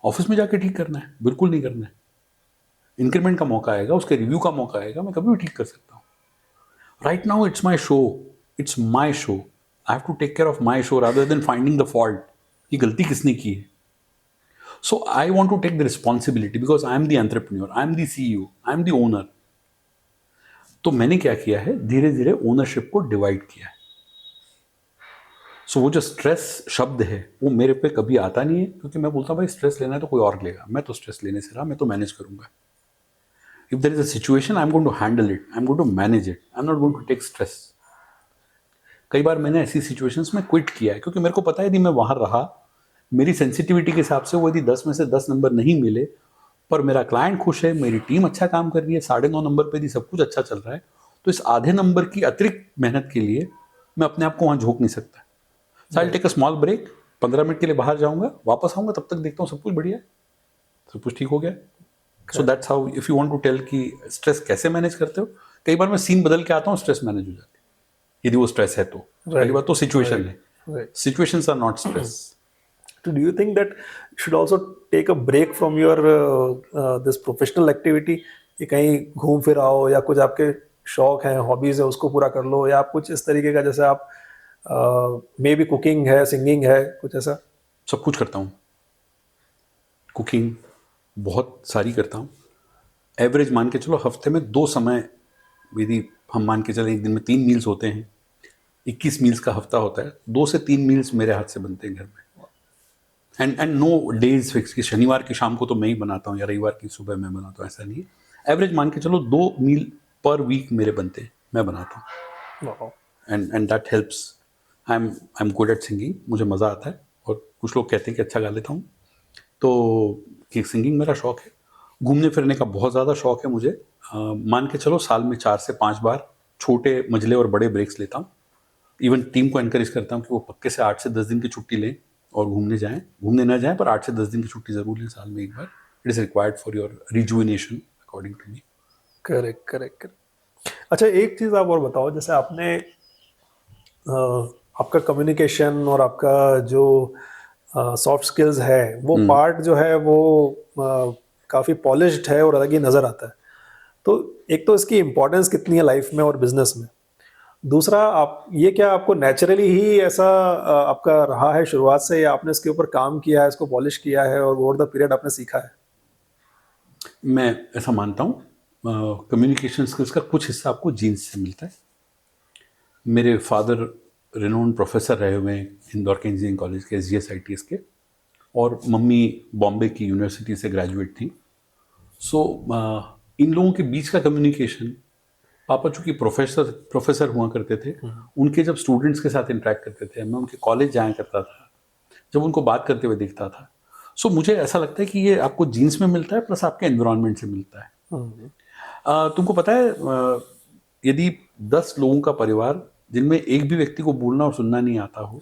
ऑफिस में जाके ठीक करना है? बिल्कुल नहीं करना है। इंक्रीमेंट का मौका आएगा, उसके रिव्यू का मौका आएगा, मैं कभी भी ठीक कर सकता हूँ। Right now it's my show, it's my show, I have to take care of my show rather than finding the fault, ये गलती किसने की है। So I want to take the responsibility because I am the entrepreneur, I am the CEO, I am the owner. तो मैंने क्या किया है, धीरे धीरे ओनरशिप को डिवाइड किया है। सो वो जो स्ट्रेस शब्द है वो मेरे पे कभी आता नहीं है, क्योंकि मैं बोलता हूँ भाई स्ट्रेस लेना है तो कोई और लेगा, मैं तो स्ट्रेस लेने से रहा, मैं तो मैनेज करूंगा। If there is a situation I am going to handle it, I am going to manage it, I am not going to take stress. कई बार मैंने ऐसी सिचुएशंस में क्विट किया है, क्योंकि मेरे को पता है यदि मैं वहां रहा, मेरी सेंसिटिविटी के हिसाब से वो यदि 10 में से 10 नंबर नहीं मिले, पर मेरा क्लाइंट खुश है, मेरी टीम अच्छा काम कर रही है, 9.5 नंबर पे भी सब कुछ अच्छा चल रहा है, तो इस आधे नंबर की अतिरिक्त मेहनत के लिए मैं अपने आप को वहां झोंक नहीं सकता। So I take a small break, 15 minute के लिए बाहर जाऊंगा, वापस आऊंगा, तब तक देखता हूँ सब कुछ बढ़िया है, सब कुछ ठीक हो गया। So that's how, if you want to tell कि स्ट्रेस कैसे मैनेज करते हो, कई बार मैं सीन बदल के आता हूँ, स्ट्रेस मैनेज हो जाती है, यदि वो स्ट्रेस है तो। पहली बात तो सिचुएशन है, situations are not stress. So do you think that you should also take a break from your this professional activity? कि कहीं घूम फिर आओ, या कुछ आपके शौक हैं, हॉबीज है, उसको पूरा कर लो, या आप कुछ इस तरीके का, जैसे आप मे बी कुकिंग है, सिंगिंग है, कुछ ऐसा? सब कुछ करता हूँ, कुकिंग बहुत सारी करता हूँ। एवरेज मान के चलो हफ्ते में 2 समय, यदि हम मान के चले एक दिन में 3 मील्स होते हैं, 21 मील्स का हफ्ता होता है, 2 से 3 मील्स मेरे हाथ से बनते हैं घर में। एंड नो डेज फिक्स कि शनिवार की शाम को तो मैं ही बनाता हूँ या रविवार की सुबह मैं बनाता हूँ, ऐसा नहीं है। एवरेज मान के चलो 2 मील पर वीक मेरे बनते हैं, मैं बनाता हूँ। And that helps. I am good at singing, मुझे मज़ा आता है, और कुछ लोग कहते हैं कि अच्छा गा लेता हूँ, तो कि सिंगिंग मेरा शौक है। घूमने फिरने का बहुत ज़्यादा शौक है मुझे। मान के चलो साल में 4 से 5 बार छोटे मझले और बड़े ब्रेक्स लेता हूँ। इवन टीम को एनकरेज करता हूँ कि वो पक्के से 8 से 10 दिन की छुट्टी लें और घूमने जाएं, घूमने ना जाएं पर 8 से 10 दिन की छुट्टी जरूर लें साल में एक बार। It is required for your rejuvenation according to me. Correct correct correct. अच्छा, एक चीज़ आप और बताओ, जैसे आपने आपका कम्युनिकेशन और आपका जो सॉफ्ट स्किल्स है, वो पार्ट जो है वो काफ़ी पॉलिश्ड है और अलग ही नज़र आता है। तो एक तो इसकी इम्पोर्टेंस कितनी है लाइफ में और बिजनेस में, दूसरा आप ये क्या आपको नेचुरली ही ऐसा आपका रहा है शुरुआत से, या आपने इसके ऊपर काम किया है, इसको पॉलिश किया है और ओवर द पीरियड आपने सीखा है? मैं ऐसा मानता हूँ कम्युनिकेशन स्किल्स का कुछ हिस्सा आपको जीन्स से मिलता है। मेरे फादर रिनोन्ड प्रोफेसर रहे हुए हैं इंदौर के इंजीनियरिंग कॉलेज के, SGS के, और मम्मी बॉम्बे की यूनिवर्सिटी से ग्रेजुएट थी। सो इन लोगों के बीच का कम्युनिकेशन, पापा चूंकि प्रोफेसर हुआ करते थे, उनके जब स्टूडेंट्स के साथ इंटरेक्ट करते थे, मैं उनके कॉलेज जाया करता था, जब उनको बात करते हुए देखता था, सो मुझे ऐसा लगता है कि ये आपको जीन्स में मिलता है प्लस आपके एनवायरनमेंट से मिलता है। तुमको पता है यदि 10 लोगों का परिवार जिनमें एक भी व्यक्ति को बोलना और सुनना नहीं आता हो,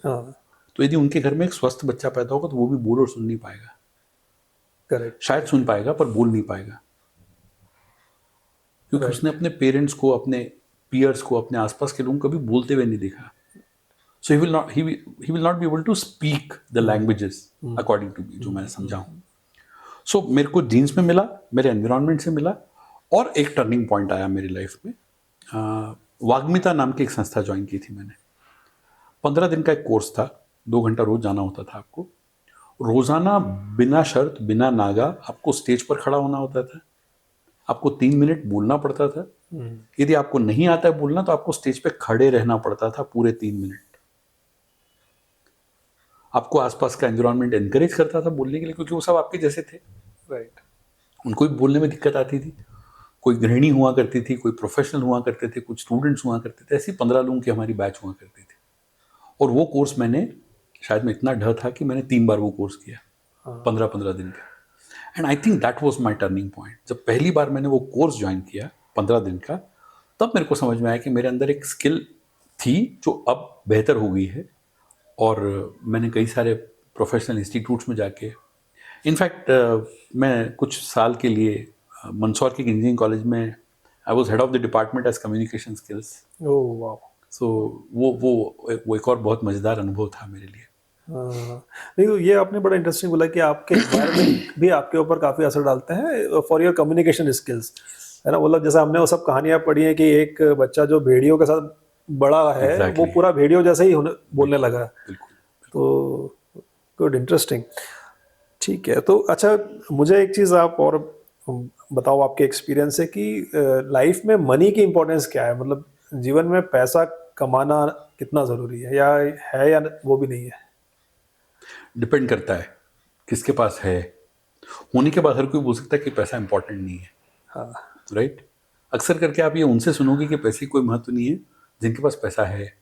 तो यदि उनके घर में एक स्वस्थ बच्चा पैदा होगा तो वो भी बोल और सुन नहीं पाएगा। करेक्ट। शायद सुन पाएगा पर बोल नहीं पाएगा, क्योंकि उसने अपने पेरेंट्स को, अपने पीयर्स को, अपने आसपास के लोगों को कभी बोलते हुए नहीं देखा। So he will not be able to speak the languages according to me, जो मैंने समझा हूँ। सो मेरे को जीन्स में मिला, मेरे एनवायरनमेंट से मिला, और एक टर्निंग पॉइंट आया मेरी लाइफ में। वाग्मिता नाम की एक संस्था ज्वाइन की थी मैंने। 15 दिन का एक कोर्स था, 2 घंटा रोज जाना होता था आपको। रोजाना बिना शर्त बिना नागा आपको स्टेज पर खड़ा होना होता था, आपको 3 मिनट बोलना पड़ता था। यदि आपको नहीं आता है बोलना तो आपको स्टेज पे खड़े रहना पड़ता था पूरे 3 मिनट। आपको आसपास का एनवायरनमेंट एनकरेज करता था बोलने के लिए, क्योंकि वो सब आपके जैसे थे। राइट। उनको भी बोलने में दिक्कत आती थी। कोई गृहिणी हुआ करती थी, कोई प्रोफेशनल हुआ करते थे, कुछ स्टूडेंट्स हुआ करते थे, ऐसी 15 लोगों की हमारी बैच हुआ करती थी। और वो कोर्स मैंने, शायद मैं इतना ढ था कि मैंने 3 बार वो कोर्स किया, 15-15 दिन का। And I think that was my turning point. जब पहली बार मैंने वो कोर्स ज्वाइन किया 15 दिन का, तब मेरे को समझ में आया कि मेरे अंदर एक स्किल थी जो अब बेहतर हो गई है। और मैंने कई सारे प्रोफेशनल इंस्टीट्यूट्स में जाके, इनफैक्ट मैं कुछ साल के लिए मंदसौर के इंजीनियरिंग कॉलेज में I was head of the department as communication skills. Oh वाह। सो वो एक और बहुत मज़ेदार अनुभव था मेरे लिए। हाँ, नहीं तो ये आपने बड़ा इंटरेस्टिंग बोला कि आपके एनवायरनमेंट भी आपके ऊपर काफ़ी असर डालते हैं फॉर योर कम्युनिकेशन स्किल्स, है ना। मतलब जैसे हमने वो सब कहानियां पढ़ी हैं कि एक बच्चा जो भेड़ियों के साथ बड़ा है वो Exactly. पूरा भेड़ियों जैसे ही बोलने लगा। बिल्कुल। तो गुड, इंटरेस्टिंग। ठीक है, तो अच्छा मुझे एक चीज़ आप और बताओ आपके एक्सपीरियंस से कि लाइफ में मनी की इम्पोर्टेंस क्या है। मतलब जीवन में पैसा कमाना कितना ज़रूरी है या वो भी नहीं है। डिपेंड करता है किसके पास है। होने के बाद हर कोई बोल सकता है कि पैसा इंपॉर्टेंट नहीं है, हाँ, राइट। अक्सर करके आप ये उनसे सुनोगे कि पैसे की कोई महत्व नहीं है जिनके पास पैसा है।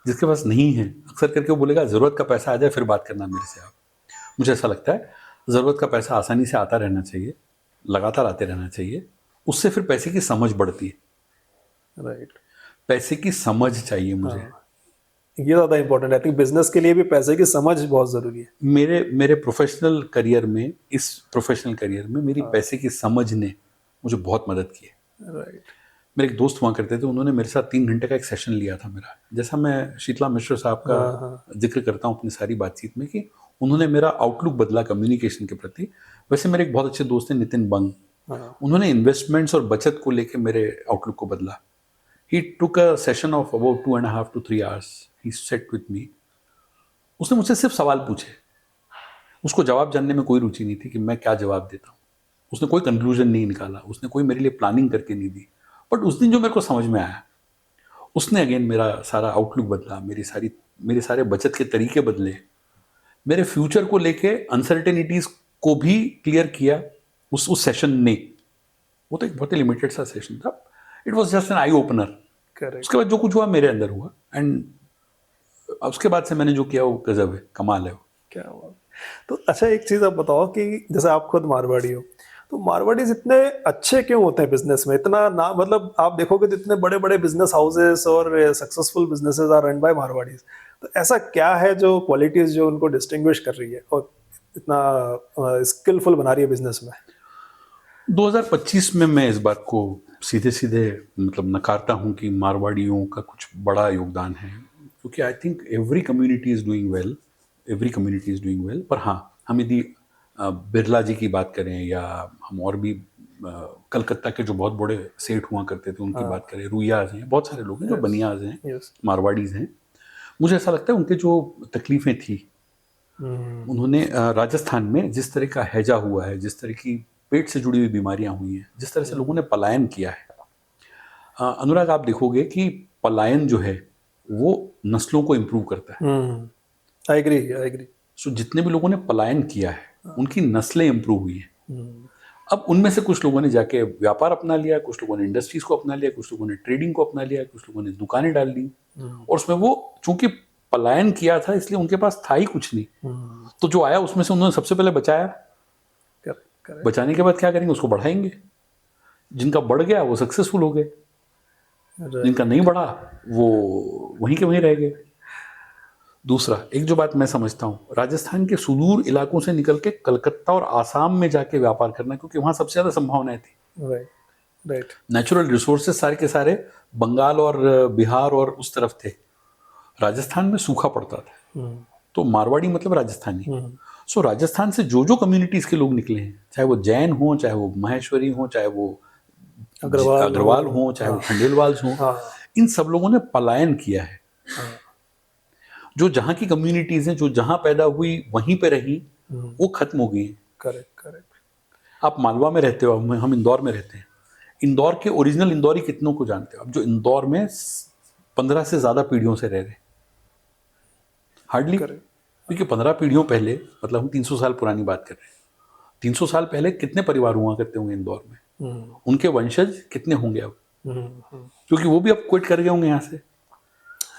जिसके पास नहीं है, अक्सर करके वो बोलेगा ज़रूरत का पैसा आ जाए फिर बात करना मेरे से आप। मुझे ऐसा लगता है ज़रूरत का पैसा आसानी से आता रहना चाहिए, लगातार आते रहना चाहिए। उससे फिर पैसे की समझ बढ़ती है। राइट। पैसे की समझ चाहिए मुझे। ये ज़्यादा इंपॉर्टेंट है। आई थिंक बिजनेस के लिए भी पैसे की समझ बहुत ज़रूरी है। मेरे मेरे प्रोफेशनल करियर में, इस प्रोफेशनल करियर में मेरी पैसे की समझ ने मुझे बहुत मदद की है। राइट। मेरे एक दोस्त हुआ करते थे, उन्होंने मेरे साथ 3 घंटे का एक सेशन लिया था मेरा। जैसा मैं शीतला मिश्र साहब का जिक्र करता हूँ अपनी सारी बातचीत में कि उन्होंने मेरा आउटलुक बदला कम्युनिकेशन के प्रति, वैसे मेरे एक बहुत अच्छे दोस्त हैं नितिन बंग, उन्होंने इन्वेस्टमेंट्स और बचत को लेकर मेरे आउटलुक को बदला। He took a session of about 2.5 to 3 hours. He sat with me. उसने मुझसे सिर्फ सवाल पूछे, उसको जवाब जानने में कोई रुचि नहीं थी कि मैं क्या जवाब देता हूँ। उसने कोई कंक्लूजन नहीं निकाला, उसने कोई मेरे लिए प्लानिंग करके नहीं दी। बट उस दिन जो मेरे को समझ में आया, उसने अगेन मेरा सारा आउटलुक बदला, मेरे सारे बचत के तरीके बदले, मेरे फ्यूचर को लेके अनसर्टेनिटीज को भी क्लियर किया उस सेशन ने। वो तो एक बहुत ही लिमिटेड सा सेशन था, it was just an eye opener. Correct. उसके बाद जो कुछ हुआ मेरे अंदर हुआ, एंड उसके बाद से मैंने जो किया वो गजब है, कमाल है वो। क्या बात। तो अच्छा एक चीज़ आप बताओ कि जैसे आप खुद मारवाड़ी हो, तो मारवाड़ीज इतने अच्छे क्यों होते हैं बिजनेस में। इतना ना, मतलब आप देखोगे तो इतने बड़े बड़े बिजनेस हाउसेस और successful businesses are run by Marwaris. तो ऐसा क्या है जो क्वालिटीज जो उनको डिस्टिंग्विश कर रही है और इतना स्किलफुल बना रही है बिजनेस में। 2025 में मैं इस बात को सीधे सीधे मतलब नकारता हूँ कि मारवाड़ियों का कुछ बड़ा योगदान है, क्योंकि I think every community is doing well, every community is doing well. पर हाँ, हम यदि बिरला जी की बात करें या हम और भी कलकत्ता के जो बहुत बड़े सेठ हुआ करते थे उनकी बात करें, रुइयाज हैं, बहुत सारे लोग हैं जो बनियाज हैं, यस। मारवाड़ीज हैं, मुझे ऐसा लगता है उनके जो तकलीफ़ें थी, उन्होंने राजस्थान में जिस तरह का हैजा हुआ है, जिस तरह की पेट से जुड़ी हुई बीमारियां हुई हैं, जिस तरह से लोगों ने पलायन किया है, अनुराग आप देखोगे कि पलायन जो है वो नस्लों को इम्प्रूव करता है। I agree. सो जितने भी लोगों ने पलायन किया है उनकी नस्लें इम्प्रूव हुई हैं। अब उनमें से कुछ लोगों ने जाके व्यापार अपना लिया, कुछ लोगों ने इंडस्ट्रीज को अपना लिया, कुछ लोगों ने ट्रेडिंग को अपना लिया, कुछ लोगों ने दुकानें डाल ली, और उसमें वो चूंकि पलायन किया था इसलिए उनके पास था ही कुछ नहीं, तो जो आया उसमें से उन्होंने सबसे पहले बचाया। करेक्ट। बचाने के बाद क्या करेंगे, उसको बढ़ाएंगे। जिनका बढ़ गया वो सक्सेसफुल हो गए, जिनका नहीं बढ़ा वो वहीं के वहीं रह गए। दूसरा एक जो बात मैं समझता हूँ, राजस्थान के सुदूर इलाकों से निकल के कलकत्ता और आसाम में जाके व्यापार करना, क्योंकि वहां सबसे ज्यादा संभावनाएं थी। राइट। नेचुरल रिसोर्सेज सारे के सारे बंगाल और बिहार और उस तरफ थे। राजस्थान में सूखा पड़ता था, तो मारवाड़ी मतलब राजस्थानी। सो राजस्थान से जो जो कम्युनिटीज के लोग निकले हैं, चाहे वो जैन हो, चाहे वो महेश्वरी हो, चाहे वो अग्रवाल हो, चाहे वो खंडेलवाल हो, इन सब लोगों ने पलायन किया है। जो जहाँ की कम्युनिटीज हैं, जो जहाँ पैदा हुई वहीं पे रही, वो खत्म हो गई। करेक्ट। आप मालवा में रहते हो, हम इंदौर में रहते हैं। इंदौर के ओरिजिनल इंदौरी कितनों को जानते हो आप, जो इंदौर में 15 से ज्यादा पीढ़ियों से रह रहे? हार्डली, क्योंकि 15 पीढ़ियों पहले, मतलब हम 300 साल पुरानी बात कर रहे हैं, 300 साल पहले कितने परिवार हुआ करते होंगे इंदौर में, उनके वंशज कितने होंगे अब, क्योंकि वो भी अब क्विट कर गए होंगे यहाँ से।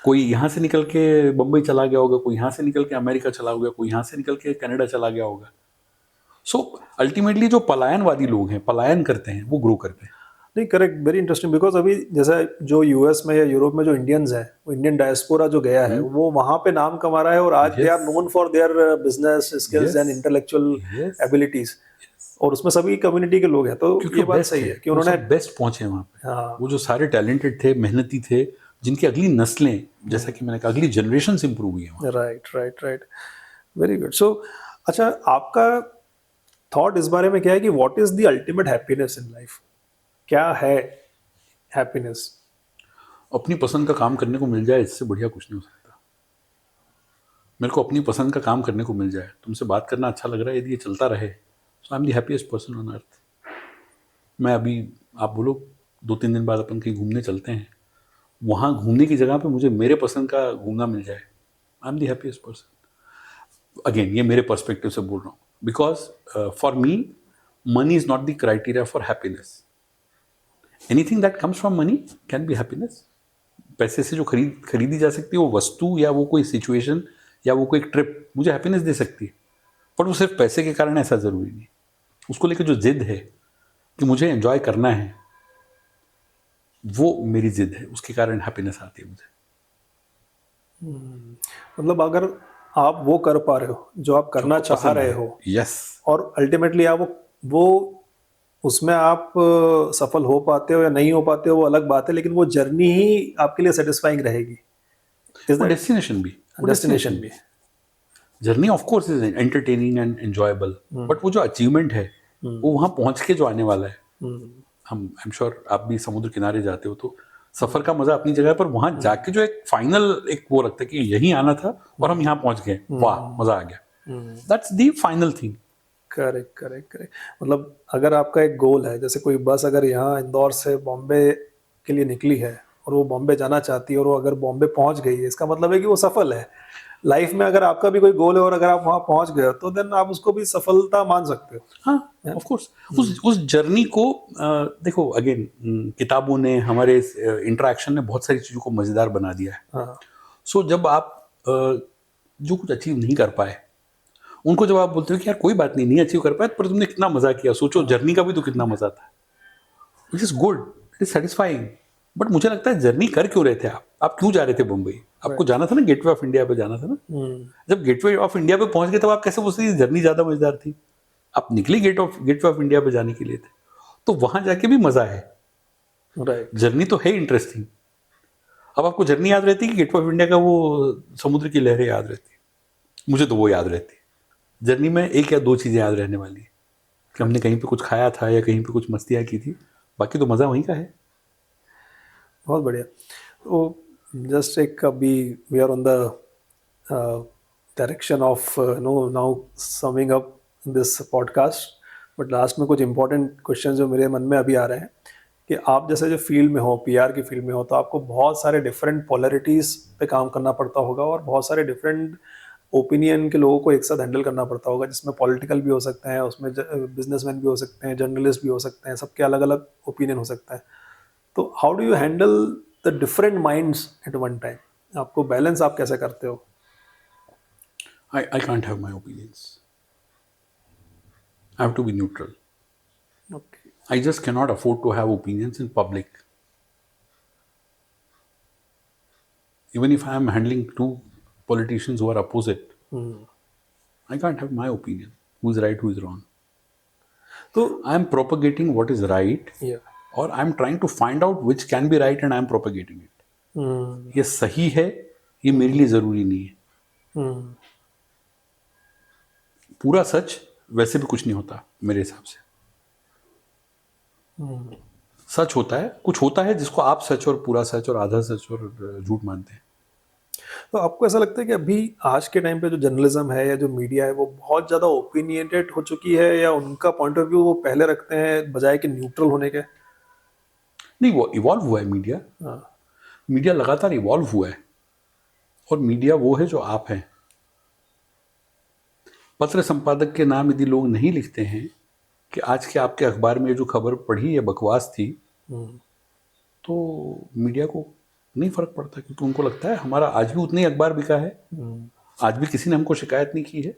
कोई यहाँ से निकल के बम्बई चला गया होगा, कोई यहाँ से निकल के अमेरिका चला गया, कोई यहाँ से निकल के कनाडा चला गया होगा। सो अल्टीमेटली जो पलायनवादी लोग हैं, पलायन करते हैं, वो ग्रो करते हैं। नहीं, करेक्ट, वेरी इंटरेस्टिंग। बिकॉज अभी जैसे जो यूएस में या यूरोप में जो इंडियंस हैं, वो इंडियन डायस्पोरा जो गया है, वो वहाँ पे नाम कमा रहा है और आज they are known for their business skills and intellectual abilities, और उसमें सभी कम्युनिटी के लोग हैं। तो ये बात सही है कि उन्होंने बेस्ट पहुंचे वहाँ पे। हाँ, वो जो सारे टैलेंटेड थे, मेहनती थे, जिनकी अगली नस्लें, जैसा कि मैंने कहा, अगली जनरेशन इंप्रूव हुई है। Right right right, very good. So अच्छा, आपका थॉट इस बारे में क्या है कि what is the ultimate happiness in life? क्या है हैप्पीनेस? अपनी पसंद का काम करने को मिल जाए, इससे बढ़िया कुछ नहीं हो सकता। मेरे को अपनी पसंद का काम करने को मिल जाए, तुमसे बात करना अच्छा लग रहा है, यदि ये चलता रहे, so I am the happiest person on earth. मैं अभी, आप बोलो 2-3 दिन बाद अपन कहीं घूमने चलते हैं, वहाँ घूमने की जगह पे मुझे मेरे पसंद का घूमना मिल जाए, आई am the happiest person. Again, ये मेरे पर्सपेक्टिव से बोल रहा हूँ, because for me money is not the criteria for happiness. Anything that comes from money can be happiness. पैसे से जो खरीदी जा सकती है वो वस्तु, या वो कोई सिचुएशन, या वो कोई ट्रिप मुझे हैप्पीनेस दे सकती है, पर वो सिर्फ पैसे के कारण ऐसा ज़रूरी नहीं। उसको लेकर जो जिद है कि मुझे एंजॉय करना है, वो मेरी जिद है, उसके कारण हैप्पीनेस आती है मुझे। मतलब अगर आप वो कर पा रहे हो जो आप करना चाह रहे हो, यस, और अल्टीमेटली आप वो उसमें आप सफल हो पाते हो या नहीं हो पाते हो, वो अलग बात है, लेकिन वो जर्नी ही आपके लिए सेटिस्फाइंग रहेगी। डेस्टिनेशन भी, डेस्टिनेशन भी। Journey of course is entertaining and enjoyable, but वो जो अचीवमेंट है, वो वहाँ पहुँच के जो आने वाला है। हम, आई एम श्योर आप भी समुद्र किनारे जाते हो, तो सफर का मजा अपनी जगह पर, वहाँ जाके जो एक फाइनल एक वो लगता है कि यहीं आना था और हम यहाँ पहुँच गए, वाह मजा आ गया, that's the final thing. Correct correct correct. मतलब अगर आपका एक गोल है, जैसे कोई बस अगर यहाँ इंदौर से बॉम्बे के लिए निकली है और वो बॉम्बे जाना चाहती है, और वो अगर बॉम्बे पहुँच गई है, इसका मतलब है कि वो सफल है लाइफ में। अगर आपका भी कोई गोल है और अगर आप वहाँ पहुँच गए हो, तो देन आप उसको भी सफलता मान सकते हो। हाँ, ऑफ कोर्स। उस जर्नी को देखो, अगेन किताबों ने, हमारे इंटरेक्शन ने बहुत सारी चीज़ों को मज़ेदार बना दिया है। हाँ, सो जब आप जो कुछ अचीव नहीं कर पाए, उनको जब आप बोलते हो कि यार कोई बात नहीं, नहीं अचीव कर पाए, पर तुमने कितना मजा किया, सोचो जर्नी का भी तो कितना मजा था, which is good, it is satisfying. But मुझे लगता है जर्नी कर क्यों रहे थे आप क्यों जा रहे थे मुंबई? आपको जाना था ना, गेटवे ऑफ इंडिया पे जाना था ना। जब गेटवे ऑफ इंडिया पे पहुंच गए, तब आप कैसे बोलते जर्नी ज्यादा मजेदार थी? आप निकले गेटवे ऑफ इंडिया पे जाने के लिए थे, तो वहां जाके भी मजा है। राइट, जर्नी तो है इंटरेस्टिंग। अब आपको जर्नी याद रहती है कि गेटवे ऑफ इंडिया का वो समुद्र की लहरें याद रहती? मुझे तो वो याद रहती। जर्नी में एक या दो चीज़ें याद रहने वाली है, कि हमने कहीं पे कुछ खाया था या कहीं पे कुछ मस्तियाँ की थी, बाकी तो मज़ा वहीं का है। बहुत बढ़िया। तो जस्ट एक, अभी we are on the direction of now summing up this podcast, but last में कुछ इंपॉर्टेंट क्वेश्चन जो मेरे मन में अभी आ रहे हैं कि आप जैसे जो फील्ड में हो, पीआर की फील्ड में हो, तो आपको बहुत सारे डिफरेंट पॉलरिटीज़ पे काम करना पड़ता होगा और बहुत सारे डिफरेंट ओपिनियन के लोगों को एक साथ हैंडल करना पड़ता होगा, जिसमें पॉलिटिकल भी हो सकते हैं, उसमें बिजनेसमैन भी हो सकते हैं, जर्नलिस्ट भी हो सकते हैं, सबके अलग अलग ओपिनियन हो सकता है। तो how do you handle the different minds at one time? आपको बैलेंस आप कैसे करते हो? I can't have my opinions. I have to be neutral. Okay. I just cannot afford to have opinions in public. Even if I am handling two politicians who are opposite, I can't have my opinion. Who is right, who is wrong. So I am propagating what is right, or I am trying to find out which can be right and I am propagating it. ये सही है, ये मेरे लिए जरूरी नहीं है। पूरा सच वैसे भी कुछ नहीं होता मेरे हिसाब से। सच होता है, कुछ होता है जिसको आप सच और पूरा सच और आधा सच और झूठ मानते हैं। तो आपको ऐसा लगता है कि अभी आज के टाइम पे जो जर्नलिज्म है या जो मीडिया है, वो बहुत ज़्यादा ओपिनियटेड हो चुकी है, या उनका पॉइंट ऑफ व्यू वो पहले रखते हैं बजाय कि न्यूट्रल होने के? नहीं, वो इवॉल्व हुआ है मीडिया। मीडिया लगातार इवॉल्व हुआ है, और मीडिया वो है जो आप हैं। पत्र संपादक के नाम यदि लोग नहीं लिखते हैं कि आज के आपके अखबार में जो खबर पढ़ी है बकवास थी, तो मीडिया को नहीं फर्क पड़ता, क्योंकि उनको लगता है हमारा आज भी उतना ही अखबार बिका है, आज भी किसी ने हमको शिकायत नहीं की है।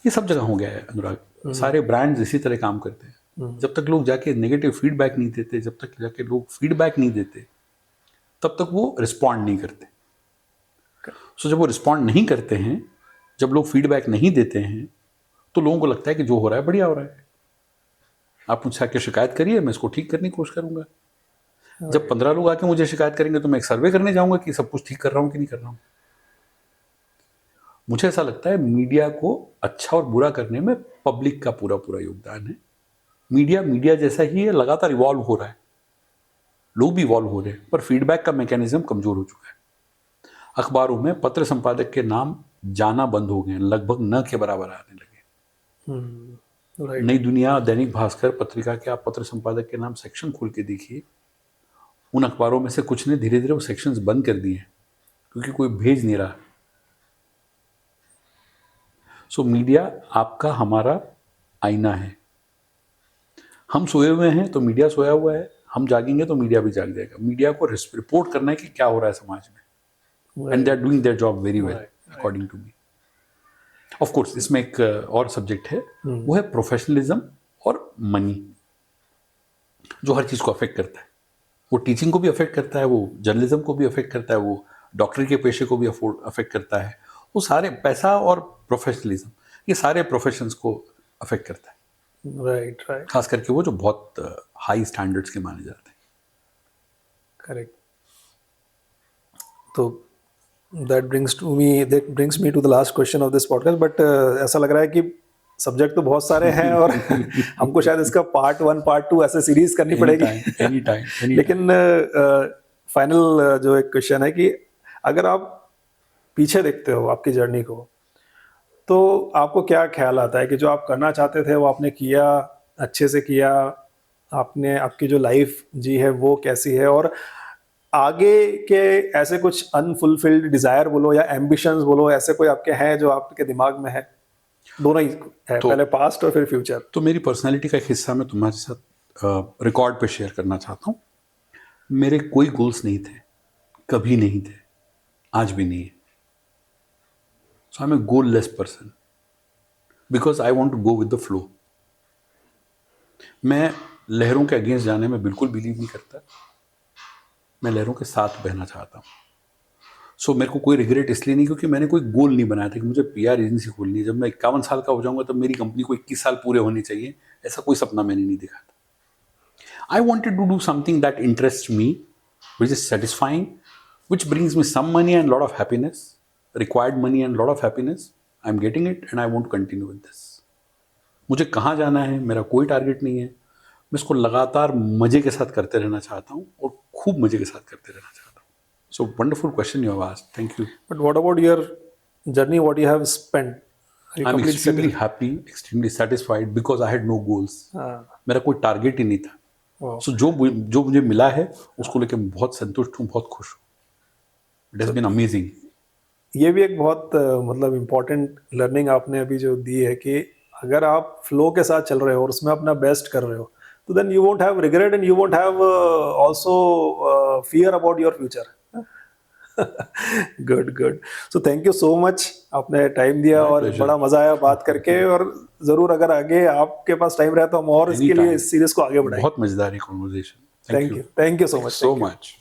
ये सब जगह हो गया है अनुराग, सारे ब्रांड्स इसी तरह काम करते हैं। जब तक लोग जाके नेगेटिव फीडबैक नहीं देते, जब तक जाके लोग फीडबैक नहीं देते, तब तक वो रिस्पॉन्ड नहीं करते। सो जब वो रिस्पॉन्ड नहीं करते हैं, जब लोग फीडबैक नहीं देते हैं, तो लोगों को लगता है कि जो हो रहा है बढ़िया हो रहा है, आप मुझसे आके शिकायत करिए, मैं इसको ठीक करने की कोशिश करूंगा। जब 15 लोग आके मुझे शिकायत करेंगे तो मैं एक सर्वे करने जाऊंगा कि सब कुछ ठीक कर रहा हूं कि नहीं कर रहा हूं। मुझे ऐसा लगता है मीडिया को अच्छा और बुरा करने में पब्लिक का पूरा पूरा योगदान है। मीडिया जैसा ही है, लगातार इवॉल्व हो रहा है, लोग भी इवॉल्व हो रहे हैं, पर फीडबैक का मैकेनिज्म कमजोर हो चुका है। अखबारों में पत्र संपादक के नाम जाना बंद हो गए, लगभग न के बराबर आने लगे। नई दुनिया, दैनिक भास्कर पत्रिका के आप पत्र संपादक के नाम सेक्शन खोल के देखिए, उन अखबारों में से कुछ ने धीरे धीरे वो सेक्शंस बंद कर दिए क्योंकि कोई भेज नहीं रहा। सो मीडिया आपका हमारा आईना है। हम सोए हुए हैं तो मीडिया सोया हुआ है, हम जागेंगे तो मीडिया भी जाग जाएगा। मीडिया को रिपोर्ट करना है कि क्या हो रहा है समाज में, and they are doing their job very well according to me. Of course इसमें एक और सब्जेक्ट है, वो है प्रोफेशनलिज्म और मनी, जो हर चीज को अफेक्ट करता है। वो टीचिंग को भी अफेक्ट करता है, वो जर्नलिज्म को भी अफेक्ट करता है, वो डॉक्टरी के पेशे को भी अफेक्ट करता है। वो सारे, पैसा और प्रोफेशनलिज्म, ये सारे प्रोफेशंस को अफेक्ट करता है। राइट। खास करके वो जो बहुत हाई स्टैंडर्ड्स के माने जाते हैं। करेक्ट। तो that brings me to the last question of this podcast, but ऐसा लग रहा है कि सब्जेक्ट तो बहुत सारे हैं और हमको शायद इसका पार्ट 1 पार्ट 2 ऐसे सीरीज करनी पड़ेगी। anytime. लेकिन फाइनल जो एक क्वेश्चन है कि अगर आप पीछे देखते हो आपकी जर्नी को, तो आपको क्या ख्याल आता है कि जो आप करना चाहते थे वो आपने किया, अच्छे से किया, आपने आपकी जो लाइफ जी है वो कैसी है, और आगे के ऐसे कुछ अनफुलफिल्ड डिजायर बोलो या एम्बिशंस बोलो, ऐसे कोई आपके हैं जो आपके दिमाग में है? दोनों ही है, तो पहले पास्ट और फिर फ्यूचर। तो मेरी पर्सनालिटी का एक हिस्सा मैं तुम्हारे साथ रिकॉर्ड पे शेयर करना चाहता हूँ। मेरे कोई गोल्स नहीं थे, कभी नहीं थे, आज भी नहीं है। So I am a goalless person because I want to go with the flow. मैं लहरों के अगेंस्ट जाने में बिल्कुल बिलीव नहीं करता, मैं लहरों के साथ बहना चाहता हूँ। सो मेरे को कोई रिग्रेट इसलिए नहीं क्योंकि मैंने कोई गोल नहीं बनाया था कि मुझे पीआर एजेंसी खोलनी है। जब मैं 51 साल का हो जाऊंगा तब मेरी कंपनी को 21 साल पूरे होने चाहिए, ऐसा कोई सपना मैंने नहीं देखा था। I wanted to do something that interest me, which is satisfying, which brings me some money and lot of happiness, required money and lot of happiness. I am getting it and I want to continue with this. मुझे कहाँ जाना है, मेरा कोई target नहीं है। मैं इसको लगातार मजे के साथ करते रहना चाहता हूँ और खूब मजे के साथ करते रहना चाहता हूँ। So wonderful question you have asked. Thank you. But what about your journey? What you have spent? I'm extremely happy, extremely satisfied because I had no goals. मेरा कोई टारगेट ही नहीं था. So जो मुझे मिला है उसको लेकर मैं बहुत संतुष्ट हूँ, बहुत खुश हूँ. It has been amazing. ये भी एक बहुत मतलब इम्पोर्टेंट लर्निंग आपने अभी जो दी है कि अगर आप फ्लो के साथ चल रहे हो और उसमें अपना बेस्ट कर रहे हो, तो then you won't have regret and you won't have also fear about your future. Good. So thank you so much, आपने टाइम दिया और बड़ा मजा आया बात करके. और जरूर अगर आगे आपके पास टाइम रहे तो हम और इसके लिए इस सीरीज को आगे बढ़ाएंगे. बहुत मजेदार है conversation. Thank you so much.